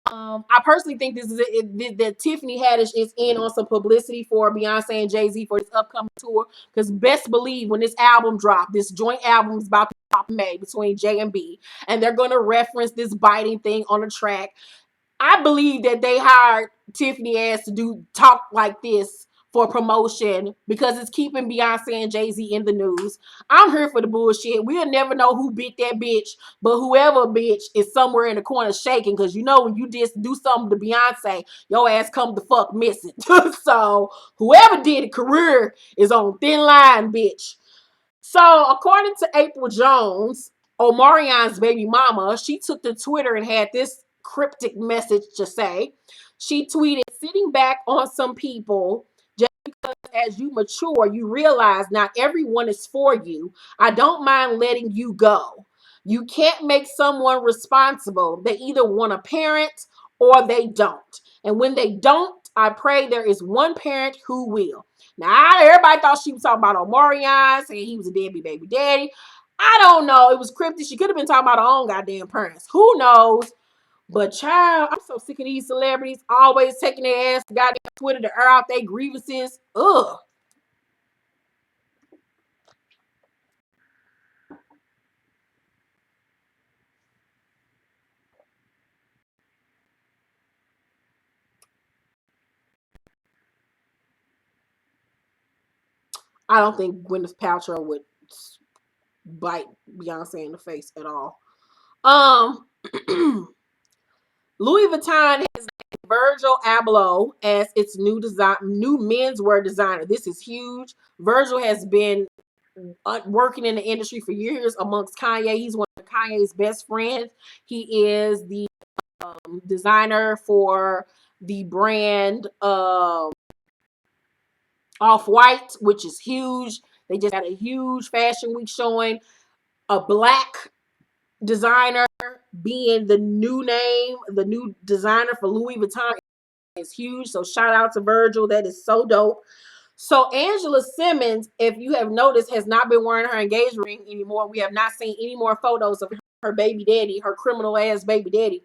I personally think this is that Tiffany Haddish is in on some publicity for Beyonce and Jay-Z for this upcoming tour. Because best believe when this album drops, this joint album is about to drop in May between J and B, and they're going to reference this biting thing on the track. I believe that they hired Tiffany ass to talk like this for promotion because it's keeping Beyonce and Jay-Z in the news. I'm here for the bullshit. We'll never know who bit that bitch, but whoever bitch is somewhere in the corner shaking because you know when you just do something to Beyonce, your ass come the fuck missing. So whoever did it, career is on thin line, bitch. So according to April Jones, Omarion's baby mama, she took to Twitter and had this cryptic message to say. She tweeted, sitting back on some people, just because as you mature, you realize not everyone is for you. I don't mind letting you go. You can't make someone responsible. They either want a parent or they don't. And when they don't, I pray there is one parent who will. Now, everybody thought she was talking about Omarion, saying he was a deadbeat baby daddy. I don't know. It was cryptic. She could have been talking about her own goddamn parents. Who knows? But child, I'm so sick of these celebrities always taking their ass to goddamn Twitter to air out their grievances. Ugh. I don't think Gwyneth Paltrow would bite Beyonce in the face at all. Louis Vuitton has Virgil Abloh as its new menswear designer. This is huge. Virgil has been working in the industry for years amongst Kanye. He's one of Kanye's best friends. He is the designer for the brand Off-White, which is huge. They just had a huge fashion week showing a black designer being the new name, the new designer for Louis Vuitton. is huge. So shout out to Virgil. That is so dope. So Angela Simmons, if you have noticed, has not been wearing her engagement ring anymore. We have not seen any more photos of her baby daddy, her criminal ass baby daddy.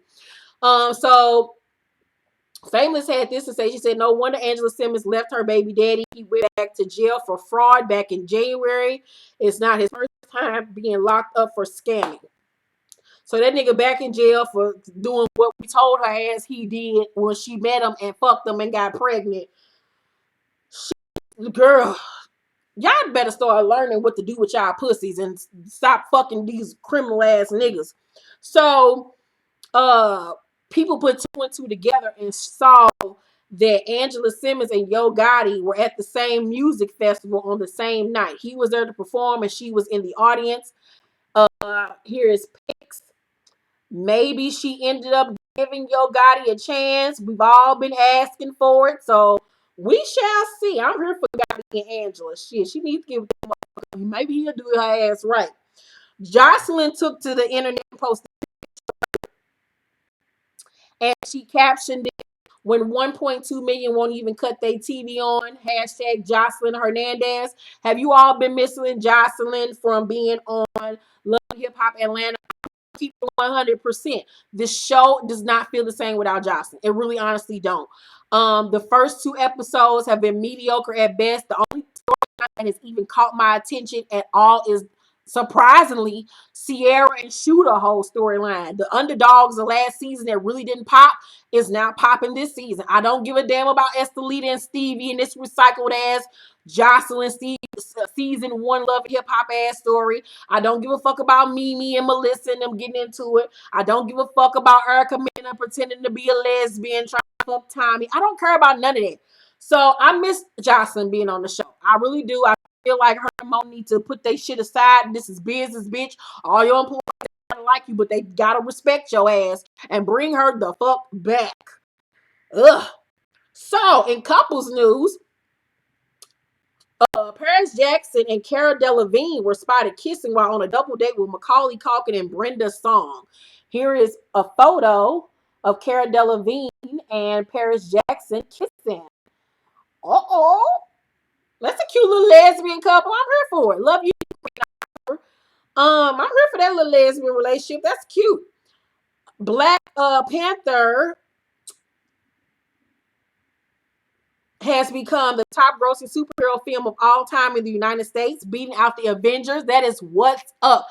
So Famous had this to say. She said, no wonder Angela Simmons left her baby daddy. He went back to jail for fraud back in January. It's not his first time being locked up for scamming. So that nigga back in jail for doing what we told her ass he did when she met him and fucked him and got pregnant. Girl, y'all better start learning what to do with y'all pussies and stop fucking these criminal ass niggas. So, people put two and two together and saw that Angela Simmons and Yo Gotti were at the same music festival on the same night. He was there to perform and she was in the audience. Here is pics. Maybe she ended up giving Yo Gotti a chance. We've all been asking for it, so we shall see. I'm here for Gotti and Angela. Shit, she needs to give them a, maybe he'll do her ass right. Jocelyn took to the internet and posted, and she captioned it, when 1.2 million won't even cut their TV on. Hashtag Jocelyn Hernandez. Have you all been missing Jocelyn from being on Love Hip Hop Atlanta? Keep it 100%. This show does not feel the same without Jocelyn. It really honestly don't. The first two episodes have been mediocre at best. The only storyline that has even caught my attention at all is, surprisingly, Sierra and Shooter whole storyline. The underdogs of last season that really didn't pop is now popping this season. I don't give a damn about Estelita and Stevie and this recycled ass Jocelyn Steve season one Love Hip Hop ass story. I don't give a fuck about Mimi and Melissa and them getting into it. I don't give a fuck about Erica Mena pretending to be a lesbian trying to fuck Tommy. I don't care about none of that. So I miss Jocelyn being on the show. I really do. I feel like her and Mo need to put their shit aside. This is business, bitch. All your employees gotta like you, but they gotta respect your ass and bring her the fuck back. Ugh. So in couples news, Paris Jackson and Cara Delevingne were spotted kissing while on a double date with Macaulay Culkin and Brenda Song. Here is a photo of Cara Delevingne and Paris Jackson kissing. Uh-oh. That's a cute little lesbian couple. I'm here for it. Love you. I'm here for that little lesbian relationship. That's cute. Black Panther has become the top grossing superhero film of all time in the United States, beating out the Avengers. That is what's up.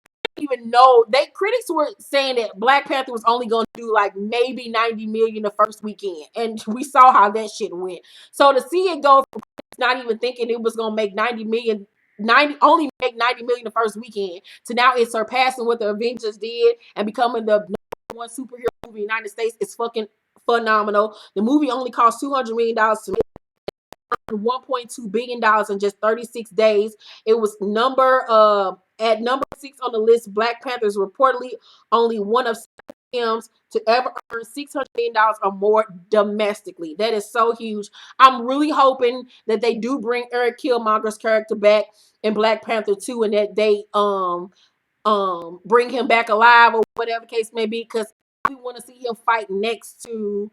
I didn't even know. Critics were saying that Black Panther was only going to do like maybe 90 million the first weekend. And we saw how that shit went. So to see it go from not even thinking it was going to make 90 million, only make 90 million the first weekend, to now it's surpassing what the Avengers did and becoming the number one superhero movie in the United States is fucking phenomenal. The movie only cost $200 million to make, $1.2 billion in just 36 days. It was at number 6 on the list. Black Panther is reportedly only one of 7 films to ever earn $600 million or more domestically. That is so huge. I'm really hoping that they do bring Eric Killmonger's character back in Black Panther 2 and that they bring him back alive or whatever case may be, because we want to see him fight next to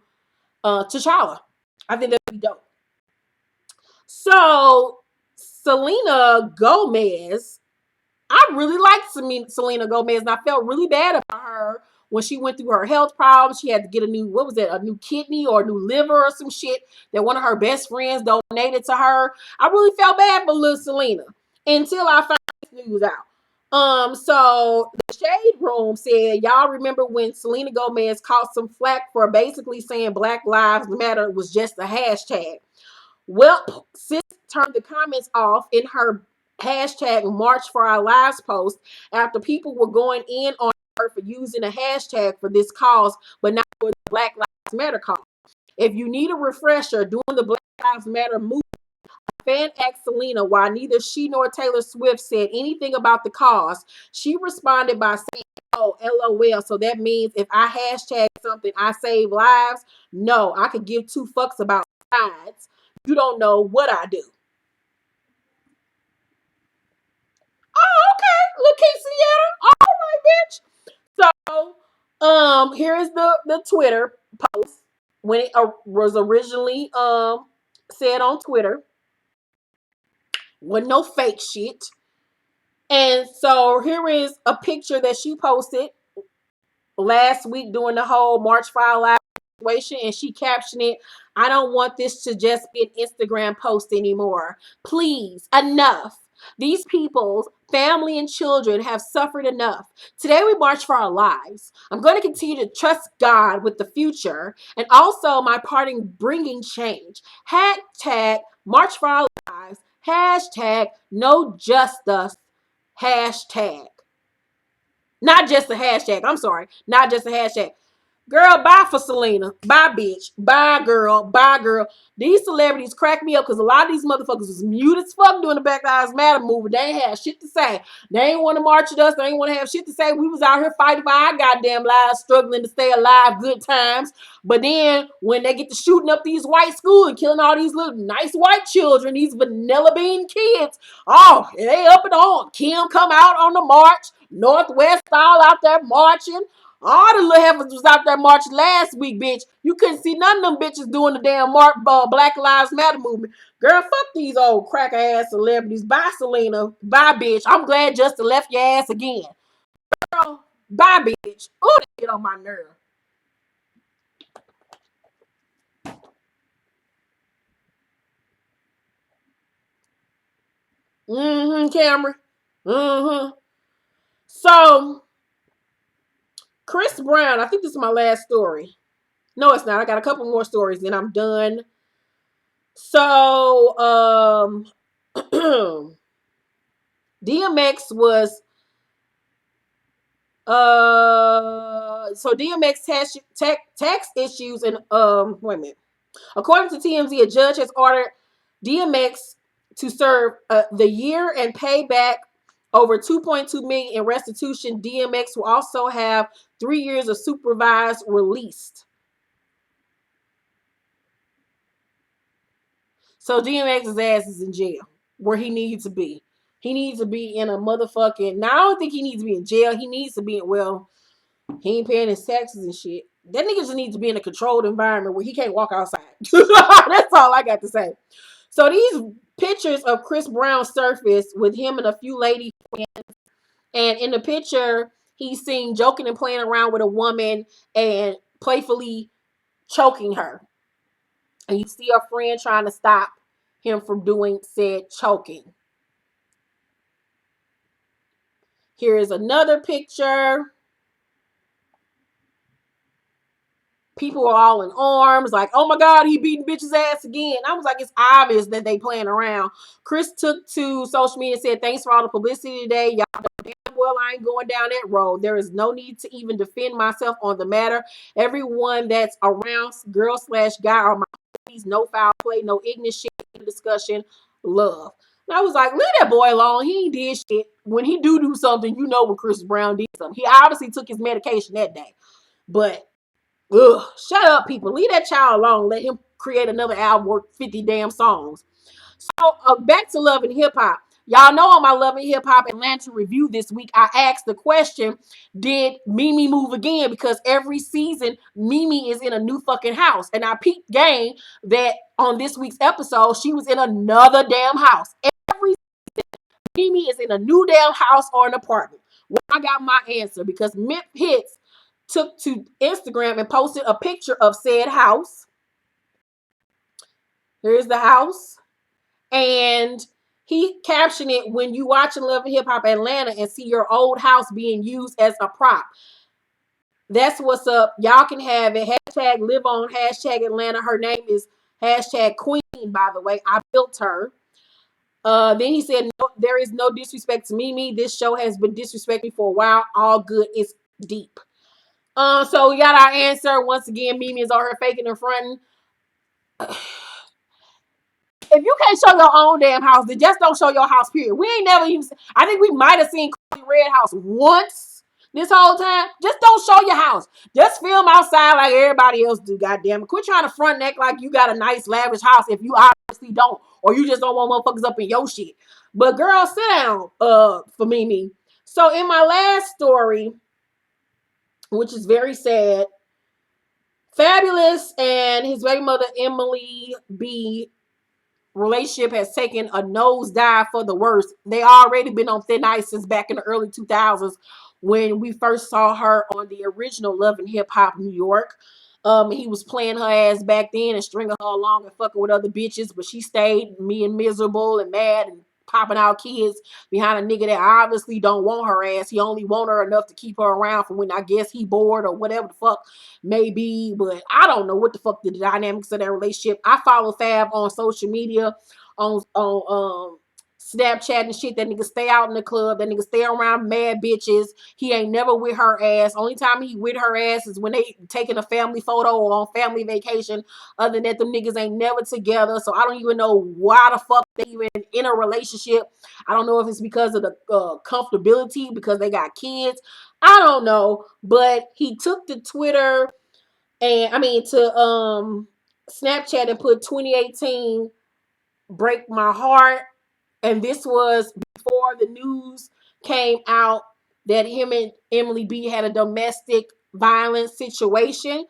T'Challa. I think that'd be dope. So Selena Gomez, I really liked Selena Gomez, and I felt really bad about her when she went through her health problems. She had to get a new kidney or a new liver or some shit that one of her best friends donated to her. I really felt bad for little Selena until I found this news out. So the Shade Room said, y'all remember when Selena Gomez caught some flack for basically saying Black Lives Matter was just a hashtag? Well, sis turned the comments off in her hashtag March for Our Lives post after people were going in on her for using a hashtag for this cause, but not for the Black Lives Matter cause. If you need a refresher, during the Black Lives Matter movement, a fan asked Selena why neither she nor Taylor Swift said anything about the cause. She responded by saying, oh, LOL. So that means if I hashtag something, I save lives? No, I could give two fucks about sides. You don't know what I do. Oh, okay. Look, Casey, all right, bitch. So, here is the Twitter post. when it was originally said on Twitter. Wasn't no fake shit. And so here is a picture that she posted last week during the whole March File Live situation, and she captioned it, "I don't want this to just be an Instagram post anymore. Please, enough. These people's family and children have suffered enough. Today we march for our lives. I'm going to continue to trust God with the future and also my part in bringing change. Hashtag March for Our Lives. Hashtag No Justice. Hashtag." Not just a hashtag. I'm sorry. Not just a hashtag. Girl, bye for Selena. Bye, bitch. Bye, girl. Bye, girl. These celebrities crack me up because a lot of these motherfuckers was mute as fuck doing the Black Lives Matter movement. They ain't had shit to say. They ain't want to march with us. They ain't want to have shit to say. We was out here fighting for our goddamn lives, struggling to stay alive, good times. But then when they get to shooting up these white schools and killing all these little nice white children, these vanilla bean kids, oh, they up and on. Kim come out on the march. Northwest all out there marching. All the little heifers was out there marching last week, bitch. You couldn't see none of them bitches doing the damn Black Lives Matter movement. Girl, fuck these old cracker ass celebrities. Bye, Selena. Bye, bitch. I'm glad Justin left your ass again. Girl, bye, bitch. Oh, that get on my nerve. Cameron. So, Chris Brown, I think this is my last story. No, it's not. I got a couple more stories, then I'm done. So, DMX was so DMX tax issues and wait a minute. According to TMZ, a judge has ordered DMX to serve the year and pay back over 2.2 million in restitution. DMX will also have 3 years of supervised released. So DMX's ass is in jail where he needs to be. He needs to be in a motherfucking. Now I don't think he needs to be in jail. He needs to be in, well, he ain't paying his taxes and shit. That nigga just needs to be in a controlled environment where he can't walk outside. That's all I got to say. So these pictures of Chris Brown surfaced with him and a few lady friends. And in the picture, he's seen joking and playing around with a woman and playfully choking her. And you see a friend trying to stop him from doing said choking. Here is another picture. People are all in arms, like, oh my God, he beating bitch's ass again. I was like, it's obvious that they playing around. Chris took to social media and said, "Thanks for all the publicity today. Y'all know damn well I ain't going down that road. There is no need to even defend myself on the matter. Everyone that's around, girl/guy, are my homies. No foul play, no ignorant shit discussion. Love." And I was like, leave that boy alone. He ain't did shit. When he do something, you know when Chris Brown did something. He obviously took his medication that day. But ugh, shut up, people. Leave that child alone. Let him create another album worth 50 damn songs. So back to Love and Hip Hop. Y'all know on my Love and Hip Hop Atlanta review this week, I asked the question, did Mimi move again? Because every season, Mimi is in a new fucking house. And I peeped game that on this week's episode, she was in another damn house. Every season, Mimi is in a new damn house or an apartment. Well, I got my answer because Mint Hits took to Instagram and posted a picture of said house. Here's the house. And he captioned it, "When you watching Love and Hip Hop Atlanta and see your old house being used as a prop. That's what's up. Y'all can have it. Hashtag live on. Hashtag Atlanta." Her name is hashtag Queen, by the way. I built her. Then he said, "No, there is no disrespect to Mimi. This show has been disrespecting for a while. All good. It's deep." So we got our answer. Once again, Mimi is on her faking and fronting. If you can't show your own damn house, then just don't show your house, period. We ain't never even, I think we might have seen Cardi Red house once this whole time. Just don't show your house. Just film outside like everybody else do, goddamn it. Quit trying to front and act like you got a nice, lavish house if you obviously don't. Or you just don't want motherfuckers up in your shit. But girl, sit down for Mimi. So in my last story, which is very sad, Fabolous and his baby mother Emily B relationship has taken a nosedive for the worse. They already been on thin ice since back in the early 2000s when we first saw her on the original Love and Hip Hop New York. He was playing her ass back then and stringing her along and fucking with other bitches, but she stayed being miserable and mad and popping out kids behind a nigga that obviously don't want her ass. He only want her enough to keep her around for when I guess he bored or whatever the fuck may be. But I don't know what the fuck the dynamics of that relationship. I follow Fab on social media, on Snapchat and shit. That nigga stay out in the club. That nigga stay around mad bitches. He ain't never with her ass. Only time he with her ass is when they taking a family photo or on family vacation. Other than that, them niggas ain't never together. So I don't even know why the fuck they even in a relationship. I don't know if it's because of the comfortability, because they got kids. I don't know. But he took to Twitter and to Snapchat and put 2018 break my heart. And this was before the news came out that him and Emily B had a domestic violence situation.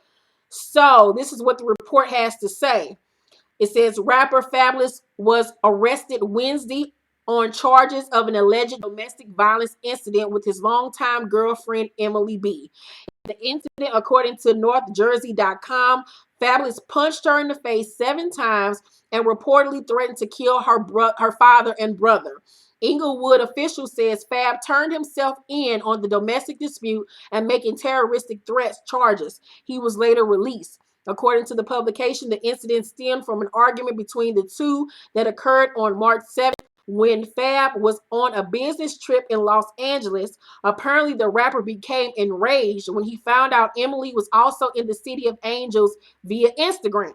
So this is what the report has to say. It says rapper Fabolous was arrested Wednesday on charges of an alleged domestic violence incident with his longtime girlfriend Emily B. The incident, according to NorthJersey.com, Fabolous punched her in the face 7 times and reportedly threatened to kill her father and brother. Inglewood official says Fab turned himself in on the domestic dispute and making terroristic threats charges. He was later released. According to the publication, the incident stemmed from an argument between the two that occurred on March 7th when Fab was on a business trip in Los Angeles. Apparently, the rapper became enraged when he found out Emily was also in the City of Angels via Instagram.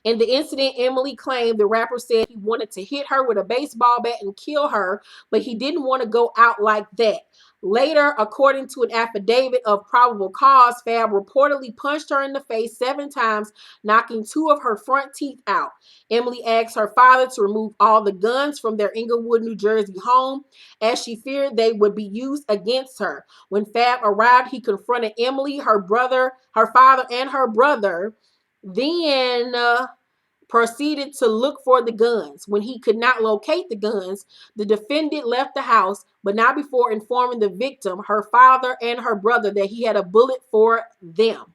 In the incident, Emily claimed the rapper said he wanted to hit her with a baseball bat and kill her, but he didn't want to go out like that. Later, according to an affidavit of probable cause, Fab reportedly punched her in the face 7 times, knocking 2 of her front teeth out. Emily asked her father to remove all the guns from their Inglewood, New Jersey home, as she feared they would be used against her. When Fab arrived, he confronted Emily, her father, and her brother. Then proceeded to look for the guns. When he could not locate the guns, the defendant left the house, but not before informing the victim, her father, and her brother that he had a bullet for them.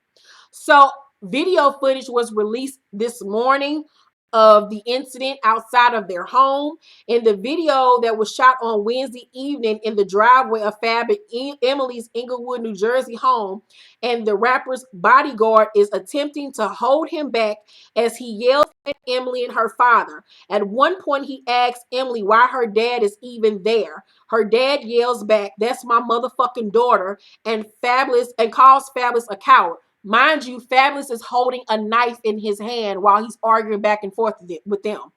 So, video footage was released this morning of the incident outside of their home. In the video that was shot on Wednesday evening in the driveway of Fab and Emily's Inglewood, New Jersey home, and the rapper's bodyguard is attempting to hold him back as he yells at Emily and her father. At one point, he asks Emily why her dad is even there. Her dad yells back, "That's my motherfucking daughter," and calls Fabolous a coward. Mind you, Fabolous is holding a knife in his hand while he's arguing back and forth with them.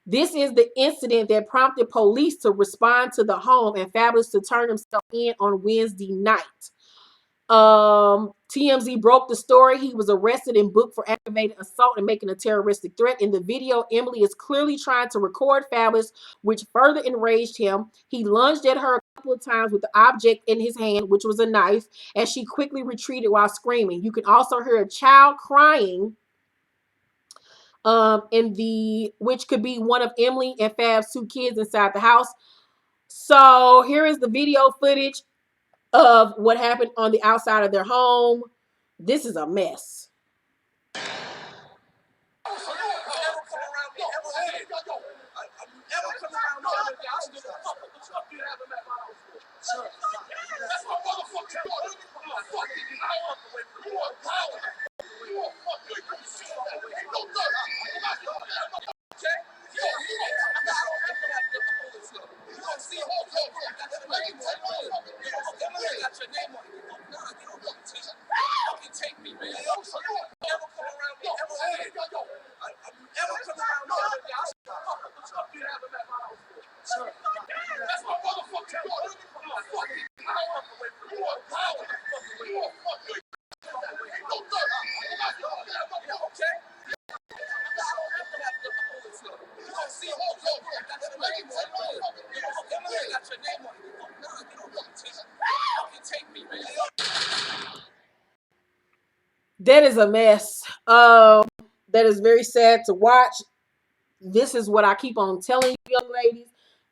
This is the incident that prompted police to respond to the home and Fabolous to turn himself in on Wednesday night. TMZ broke the story. He was arrested and booked for aggravated assault and making a terroristic threat. In the video, Emily is clearly trying to record Fabolous, which further enraged him. He lunged at her a couple of times with the object in his hand, which was a knife, and she quickly retreated while screaming. You can also hear a child crying which could be one of Emily and Fab's 2 kids inside the house. So here is the video footage of what happened on the outside of their home. This is a mess. That is a mess. That is very sad to watch. This is what I keep on telling you, young ladies.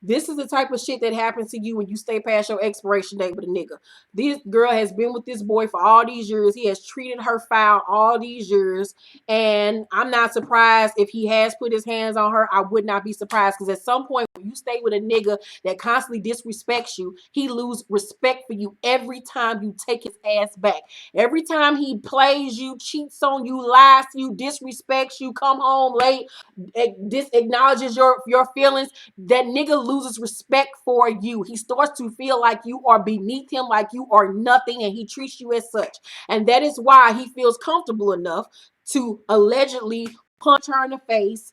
This is the type of shit that happens to you when you stay past your expiration date with a nigga. This girl has been with this boy for all these years. He has treated her foul all these years. And I'm not surprised if he has put his hands on her. I would not be surprised because at some point when you stay with a nigga that constantly disrespects you, he lose respect for you every time you take his ass back. Every time he plays you, cheats on you, lies to you, disrespects you, come home late, acknowledges your feelings, that nigga loses respect for you. He starts to feel like you are beneath him, like you are nothing, and he treats you as such. And that is why he feels comfortable enough to allegedly punch her in the face,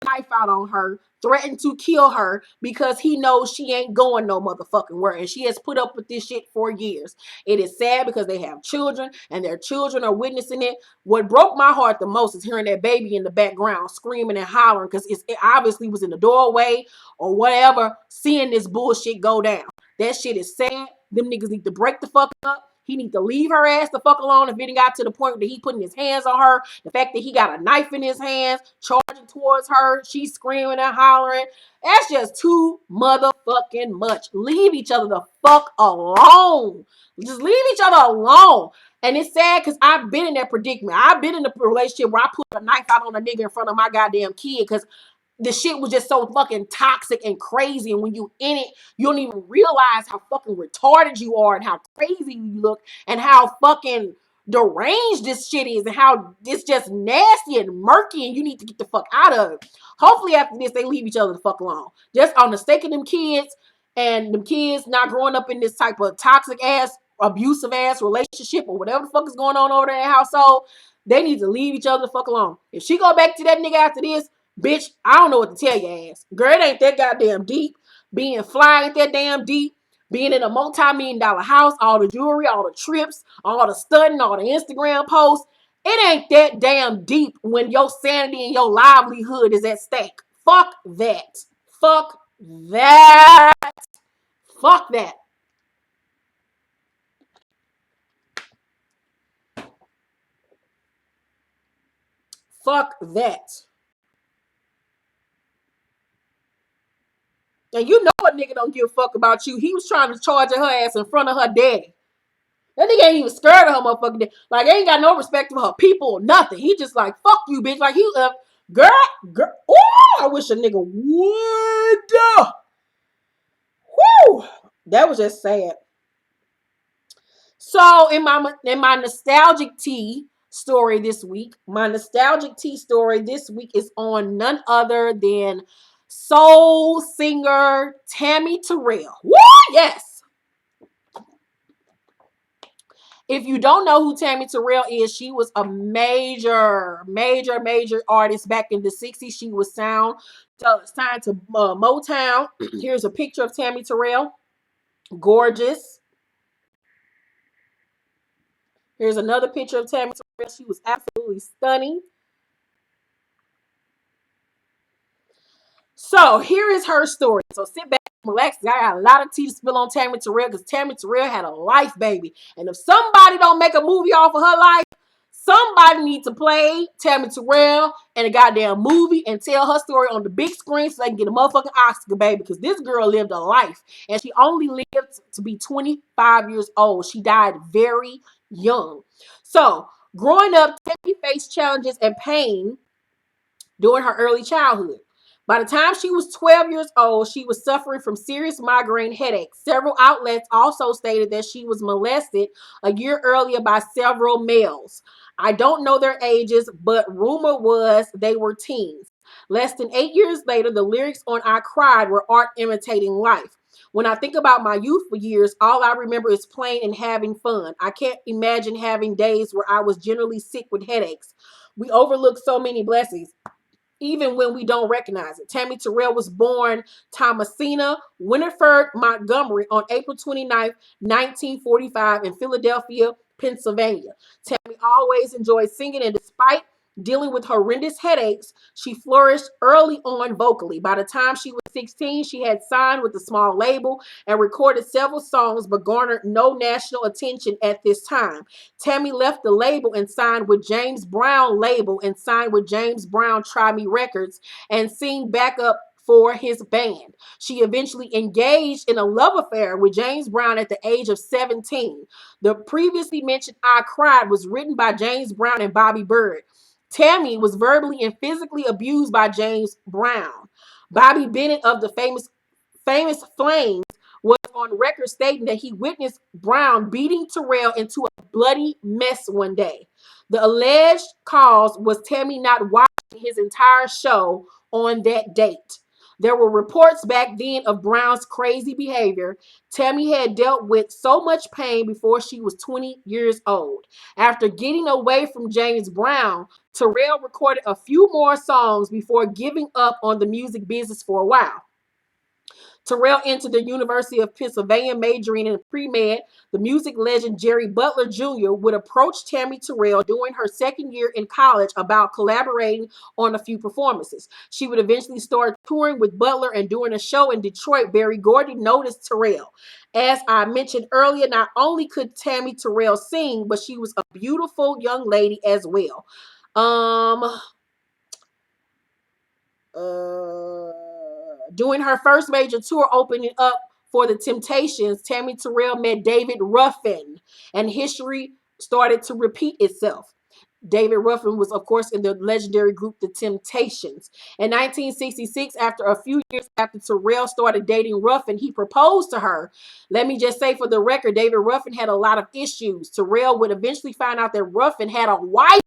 knife out on her, threatened to kill her because he knows she ain't going no motherfucking where. And she has put up with this shit for years. It is sad because they have children and their children are witnessing it. What broke my heart the most is hearing that baby in the background screaming and hollering because it obviously was in the doorway or whatever, seeing this bullshit go down. That shit is sad. Them niggas need to break the fuck up. He need to leave her ass the fuck alone if it got to the point that he putting his hands on her. The fact that he got a knife in his hands, charging towards her, she's screaming and hollering. That's just too motherfucking much. Leave each other the fuck alone. Just leave each other alone. And it's sad because I've been in that predicament. I've been in a relationship where I put a knife out on a nigga in front of my goddamn kid because the shit was just so fucking toxic and crazy. And when you in it, you don't even realize how fucking retarded you are and how crazy you look and how fucking deranged this shit is and how it's just nasty and murky and you need to get the fuck out of it. Hopefully after this, they leave each other the fuck alone. Just on the stake of them kids and them kids not growing up in this type of toxic ass, abusive ass relationship or whatever the fuck is going on over there in the household, they need to leave each other the fuck alone. If she go back to that nigga after this, bitch, I don't know what to tell your ass. Girl, it ain't that goddamn deep. Being fly ain't that damn deep. Being in a multi-million-dollar house, all the jewelry, all the trips, all the stunting, all the Instagram posts, it ain't that damn deep when your sanity and your livelihood is at stake. Fuck that. Fuck that. Fuck that. Fuck that. And you know a nigga don't give a fuck about you. He was trying to charge her ass in front of her daddy. That nigga ain't even scared of her motherfucking daddy. Like, ain't got no respect for her people or nothing. He just like, fuck you, bitch. Like, he, girl. Oh, I wish a nigga would. Whew. That was just sad. So, in my nostalgic tea story this week, my nostalgic tea story this week is on none other than soul singer Tammi Terrell. Woo! Yes. If you don't know who Tammi Terrell is, she was a major artist back in the 60s. She was signed to Motown. Here's a picture of Tammi Terrell. Gorgeous. Here's another picture of Tammi Terrell. She was absolutely stunning. So here is her story. So sit back, relax. I got a lot of tea to spill on Tammi Terrell because Tammi Terrell had a life, baby. And if somebody don't make a movie off of her life, somebody needs to play Tammi Terrell in a goddamn movie and tell her story on the big screen so they can get a motherfucking Oscar, baby. Because this girl lived a life. And she only lived to be 25 years old. She died very young. So growing up, Tammi faced challenges and pain during her early childhood. By the time she was 12 years old, she was suffering from serious migraine headaches. Several outlets also stated that she was molested a year earlier by several males. I don't know their ages, but rumor was they were teens. Less than 8 years later, the lyrics on I Cried were art imitating life. When I think about my youthful years, all I remember is playing and having fun. I can't imagine having days where I was generally sick with headaches. We overlook so many blessings, even when we don't recognize it. Tammi Terrell was born Thomasina Winifred Montgomery on April 29th, 1945 in Philadelphia, Pennsylvania. Tammi always enjoyed singing, and despite Dealing with horrendous headaches, she flourished early on vocally. By the time she was 16, she had signed with a small label and recorded several songs but garnered no national attention at this time. Tammi left the label and signed with James Brown label and signed with James Brown Try Me Records and sang backup for his band. She eventually engaged in a love affair with James Brown at the age of 17. The previously mentioned I Cried was written by James Brown and Bobby Bird. Tammi was verbally and physically abused by James Brown. Bobby Bennett of the famous Flames was on record stating that he witnessed Brown beating Terrell into a bloody mess one day. The alleged cause was Tammi not watching his entire show on that date. There were reports back then of Brown's crazy behavior. Tammi had dealt with so much pain before she was 20 years old. After getting away from James Brown, Terrell recorded a few more songs before giving up on the music business for a while. Terrell entered the University of Pennsylvania majoring in pre-med. The music legend Jerry Butler Jr. would approach Tammi Terrell during her second year in college about collaborating on a few performances. She would eventually start touring with Butler, and during a show in Detroit, Berry Gordy noticed Terrell. As I mentioned earlier, not only could Tammi Terrell sing, but she was a beautiful young lady as well. Doing her first major tour opening up for the Temptations, Tammi Terrell met David Ruffin, and history started to repeat itself. David Ruffin was, of course, in the legendary group The Temptations. In 1966, after a few years after Terrell started dating Ruffin, he proposed to her. Let me just say for the record, David Ruffin had a lot of issues. Terrell would eventually find out that Ruffin had a wife,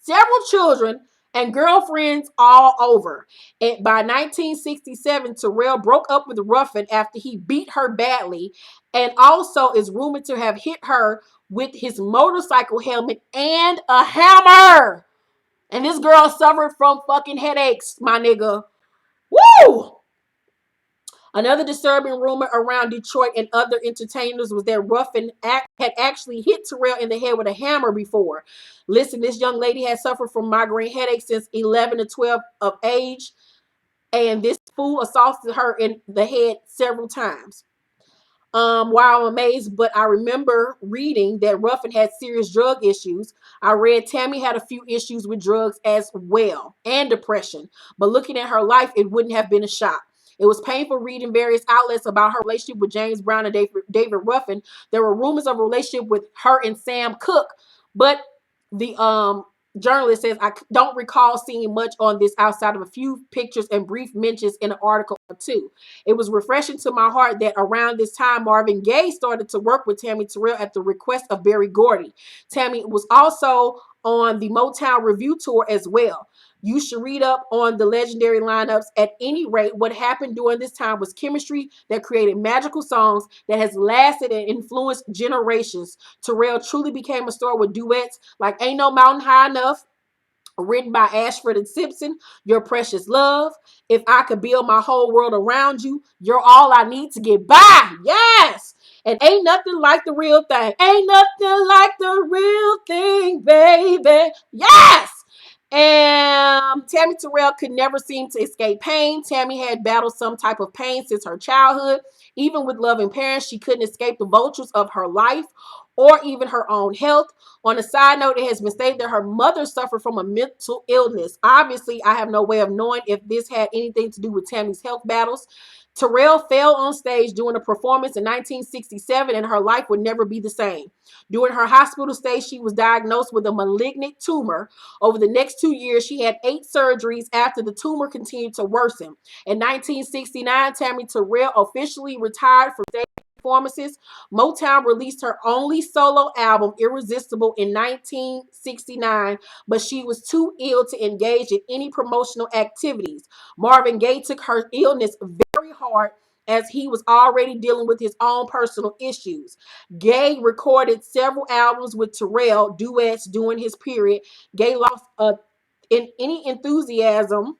several children, and girlfriends all over. And by 1967, Terrell broke up with Ruffin after he beat her badly, and also is rumored to have hit her with his motorcycle helmet and a hammer. And this girl suffered from fucking headaches, my nigga. Woo! Another disturbing rumor around Detroit and other entertainers was that Ruffin had actually hit Terrell in the head with a hammer before. Listen, this young lady had suffered from migraine headaches since 11 to 12 of age, and this fool assaulted her in the head several times. While I'm amazed, but I remember reading that Ruffin had serious drug issues. I read Tammi had a few issues with drugs as well and depression, but looking at her life, it wouldn't have been a shock. It was painful reading various outlets about her relationship with James Brown and David Ruffin. There were rumors of a relationship with her and Sam Cooke, but the journalist says, I don't recall seeing much on this outside of a few pictures and brief mentions in an article or two. It was refreshing to my heart that around this time, Marvin Gaye started to work with Tammi Terrell at the request of Berry Gordy. Tammi was also on the Motown Review Tour as well. You should read up on the legendary lineups. At any rate, what happened during this time was chemistry that created magical songs that has lasted and influenced generations. Terrell truly became a star with duets like Ain't No Mountain High Enough, written by Ashford and Simpson, Your Precious Love, If I Could Build My Whole World Around You, You're All I Need to Get By. Yes! And Ain't Nothing Like the Real Thing. Ain't nothing like the real thing, baby. Yes! And Tammi Terrell could never seem to escape pain. Tammi had battled some type of pain since her childhood. Even with loving parents, she couldn't escape the vultures of her life or even her own health. On a side note, it has been stated that her mother suffered from a mental illness. Obviously, I have no way of knowing if this had anything to do with Tammy's health battles. Terrell fell on stage during a performance in 1967, and her life would never be the same. During her hospital stay, she was diagnosed with a malignant tumor. Over the next 2 years, she had 8 surgeries after the tumor continued to worsen. In 1969, Tammi Terrell officially retired from stage performances. Motown released her only solo album, Irresistible, in 1969, but she was too ill to engage in any promotional activities. Marvin Gaye took her illness very hard as he was already dealing with his own personal issues. Gaye recorded several albums with Terrell, duets during his period. Gaye lost in any enthusiasm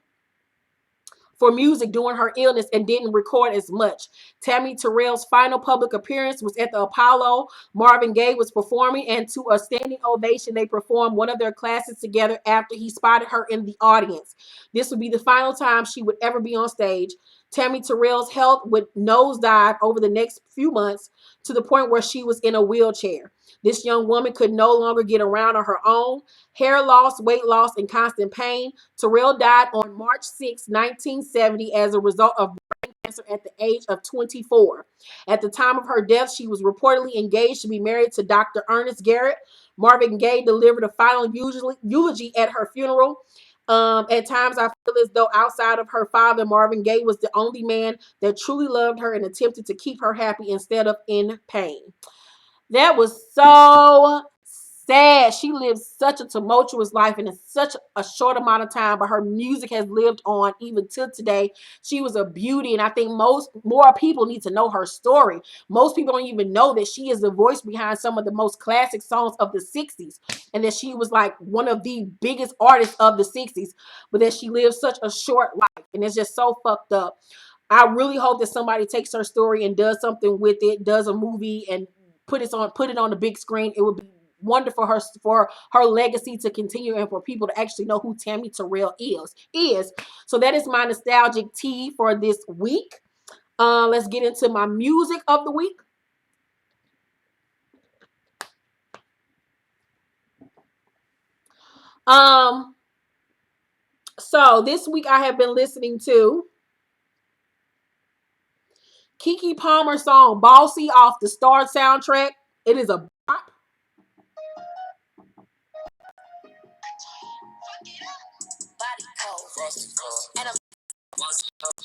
for music during her illness and didn't record as much. Tammi Terrell's final public appearance was at the Apollo. Marvin Gaye was performing, and to a standing ovation, they performed one of their classics together after he spotted her in the audience. This would be the final time she would ever be on stage. Tammi Terrell's health would nosedive over the next few months to the point where she was in a wheelchair. This young woman could no longer get around on her own. Hair loss, weight loss, and constant pain. Terrell died on March 6, 1970 as a result of brain cancer at the age of 24. At the time of her death, she was reportedly engaged to be married to Dr. Ernest Garrett. Marvin Gaye delivered a final eulogy at her funeral. At times, I feel as though outside of her father, Marvin Gaye was the only man that truly loved her and attempted to keep her happy instead of in pain. That was so sad. She lived such a tumultuous life in such a short amount of time, but her music has lived on even till today. She was a beauty, and I think more people need to know her story. Most people don't even know that she is the voice behind some of the most classic songs of the 60s, and that she was like one of the biggest artists of the 60s, but that she lived such a short life, and it's just so fucked up. I really hope that somebody takes her story and does something with it, does a movie and put it on the big screen. It would be wonderful for her legacy to continue and for people to actually know who Tammi Terrell is. So that is my nostalgic tea for this week. Let's get into my music of the week. So this week I have been listening to Keke Palmer's song Bossy off the Star soundtrack. It is a bop. Body cold. And I'm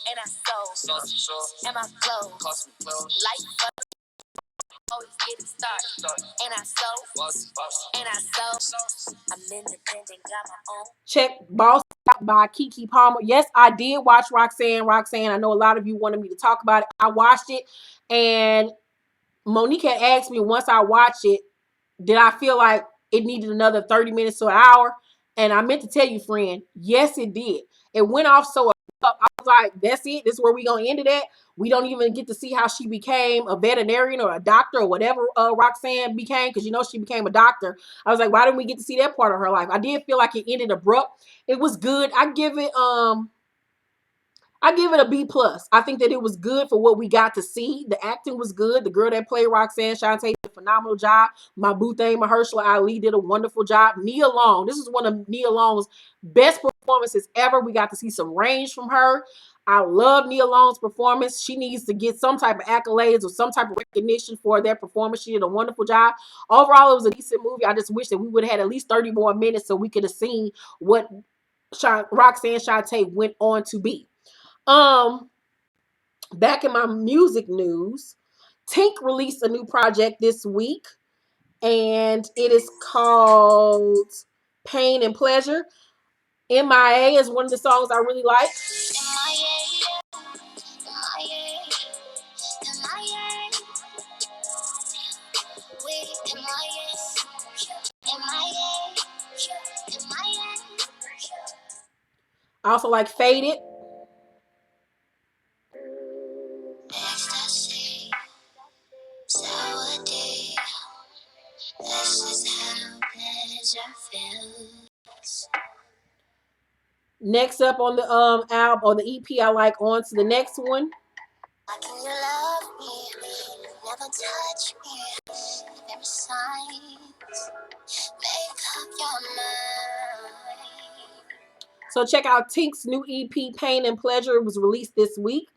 and I sold. And my clothes. Light always get it started. And I sold. And I sold. I'm independent, got my own. Check Boss Out by Keke Palmer. Yes, I did watch Roxanne. I know a lot of you wanted me to talk about it. I watched it, and Monique had asked me once I watched it, did I feel like it needed another 30 minutes to an hour? And I meant to tell you, friend, yes, it did. It went off so I was like, that's it. This is where we're going to end it at. We don't even get to see how she became a veterinarian or a doctor or whatever Roxanne became, because she became a doctor. I was like, why didn't we get to see that part of her life? I did feel like it ended abrupt. It was good. I give it a B plus. I think that it was good for what we got to see. The acting was good. The girl that played Roxanne Shante did a phenomenal job. My boo thing, Mahershala Ali did a wonderful job. Nia Long, this is one of Nia Long's best performances ever. We got to see some range from her. I love Nia Long's performance. She needs to get some type of accolades or some type of recognition for that performance. She did a wonderful job. Overall, it was a decent movie. I just wish that we would have had at least 30 more minutes so we could have seen what Roxanne Shante went on to be. Back in my music news, Tink released a new project this week, and it is called Pain and Pleasure. MIA is one of the songs I really like. I also like Faded. Next up on the album or the EP, I like On to the Next One. Can you love me? Never touch me. Never signs. Make up your mind. So check out Tink's new EP, Pain and Pleasure. It was released this week.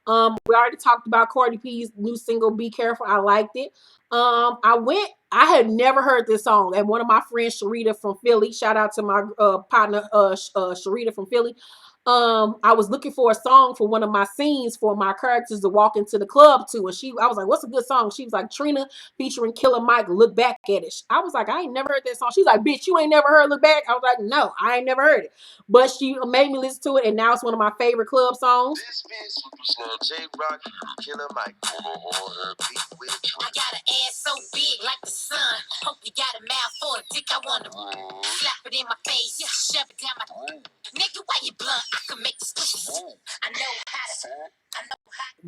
We already talked about Cardi B's new single, Be Careful. I liked it. I had never heard this song, and one of my friends, Sharita from Philly, shout out to my partner, Sharita from Philly. I was looking for a song for one of my scenes for my characters to walk into the club to, and I was like, "What's a good song?" She was like, "Trina featuring Killer Mike, Look Back at It." I was like, "I ain't never heard that song." She's like, "Bitch, you ain't never heard Look Back?" I was like, "No, I ain't never heard it," but she made me listen to it, and now it's one of my favorite club songs. Killer Mike, I got an ass so big like the sun. Hope you got a mouth for a dick. I wanna slap it in my face, shove it down my. Nigga, why you blunt? I can make this pussy. I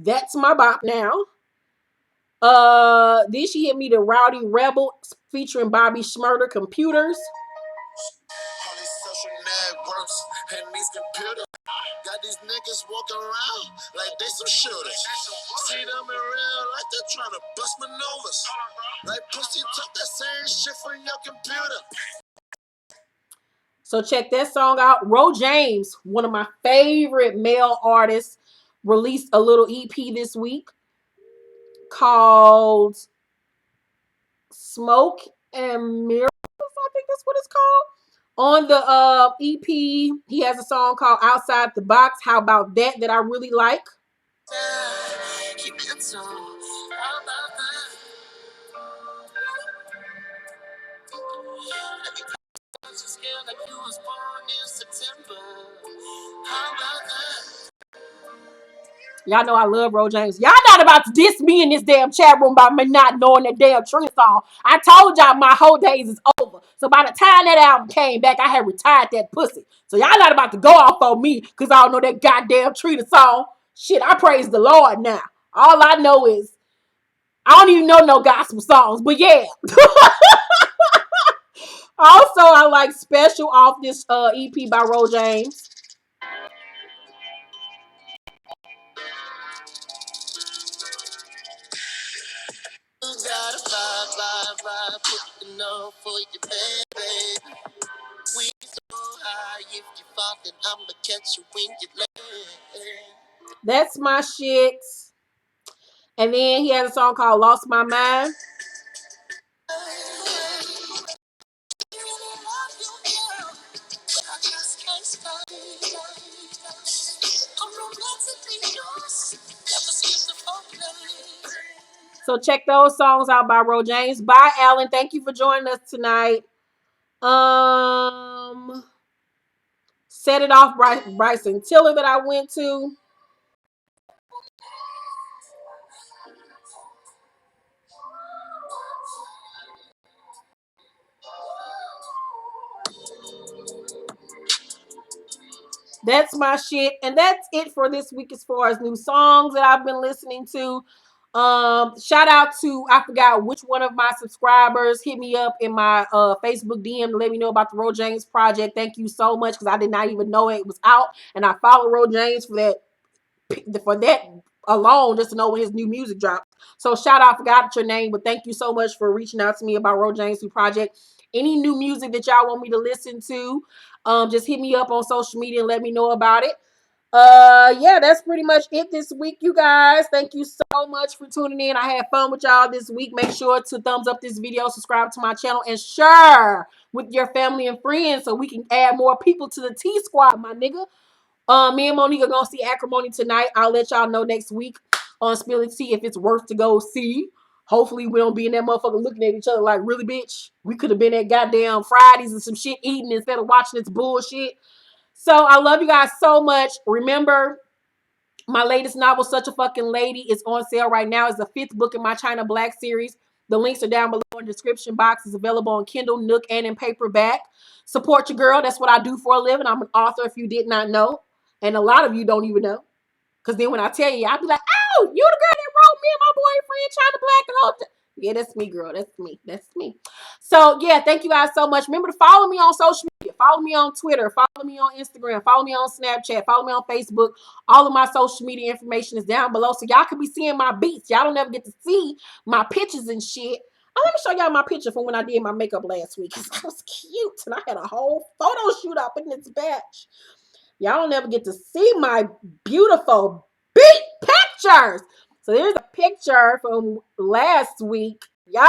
That's My Bop now. Then she hit me the Rowdy Rebel featuring Bobby Shmurda, Computers. All these social networks and these computers got these niggas walking around like they some shooters. See them in real like they're trying to bust maneuvers. Like pussy talk that same shit from your computer. So check that song out. Ro James, one of my favorite male artists, released a little EP this week called Smoke and Mirrors. I think that's what it's called. On the EP, he has a song called Outside the Box. How about that I really like. Y'all know I love Ro James. Y'all not about to diss me in this damn chat room about me not knowing that damn Trina song. I told y'all my whole days is over. So by the time that album came back, I had retired that pussy. So y'all not about to go off on me because I don't know that goddamn Trina song. Shit, I praise the Lord now. All I know is I don't even know no gospel songs, but yeah. Also, I like Special off this EP by Ro James. That's my shit. And then he has a song called Lost My Mind. So check those songs out by Ro James. Bye, Alan. Thank you for joining us tonight. Set It Off, Bryson Tiller that I went to. That's my shit. And that's it for this week as far as new songs that I've been listening to. Shout out to, I forgot which one of my subscribers hit me up in my Facebook DM to let me know about the Ro James project. Thank you so much, because I did not even know it was out. And I follow Ro James for that alone, just to know when his new music drops. So shout out, forgot your name, but thank you so much for reaching out to me about Ro James' new project. Any new music that y'all want me to listen to, just hit me up on social media and let me know about it. Yeah, that's pretty much it this week, you guys. Thank you so much for tuning in. I had fun with y'all this week. Make sure to thumbs up this video, subscribe to my channel, and share with your family and friends so we can add more people to the T Squad, my nigga. Me and Monique are gonna see Acrimony tonight. I'll let y'all know next week on Spill the Tea if it's worth to go see. Hopefully we don't be in that motherfucker looking at each other like, really, bitch? We could have been at goddamn Fridays and some shit eating instead of watching this bullshit. So I love you guys so much. Remember, my latest novel, Such a Fucking Lady, is on sale right now. It's the 5th book in my China Black series. The links are down below in the description box. It's available on Kindle, Nook, and in paperback. Support your girl. That's what I do for a living. I'm an author, if you did not know. And a lot of you don't even know. Because then when I tell you, I'll be like, oh, you the girl that wrote me and my boyfriend China Black and all that. Yeah, that's me, girl. That's me. That's me. So, yeah, thank you guys so much. Remember to follow me on social media. Follow me on Twitter. Follow me on Instagram. Follow me on Snapchat. Follow me on Facebook. All of my social media information is down below, so y'all can be seeing my beats. Y'all don't ever get to see my pictures and shit. Let me show y'all my picture from when I did my makeup last week. It was cute, and I had a whole photo shoot up in this batch. Y'all don't ever get to see my beautiful beat pictures. So there's a picture from last week. Yes!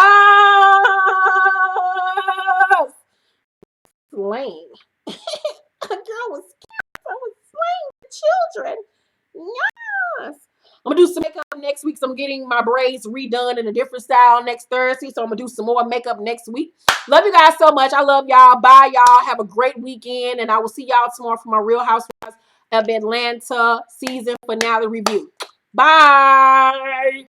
Slaying. A girl was cute. I was slaying the children. Yes. I'm going to do some makeup next week. So I'm getting my braids redone in a different style next Thursday. So I'm going to do some more makeup next week. Love you guys so much. I love y'all. Bye, y'all. Have a great weekend. And I will see y'all tomorrow for my Real Housewives of Atlanta season finale review. Bye.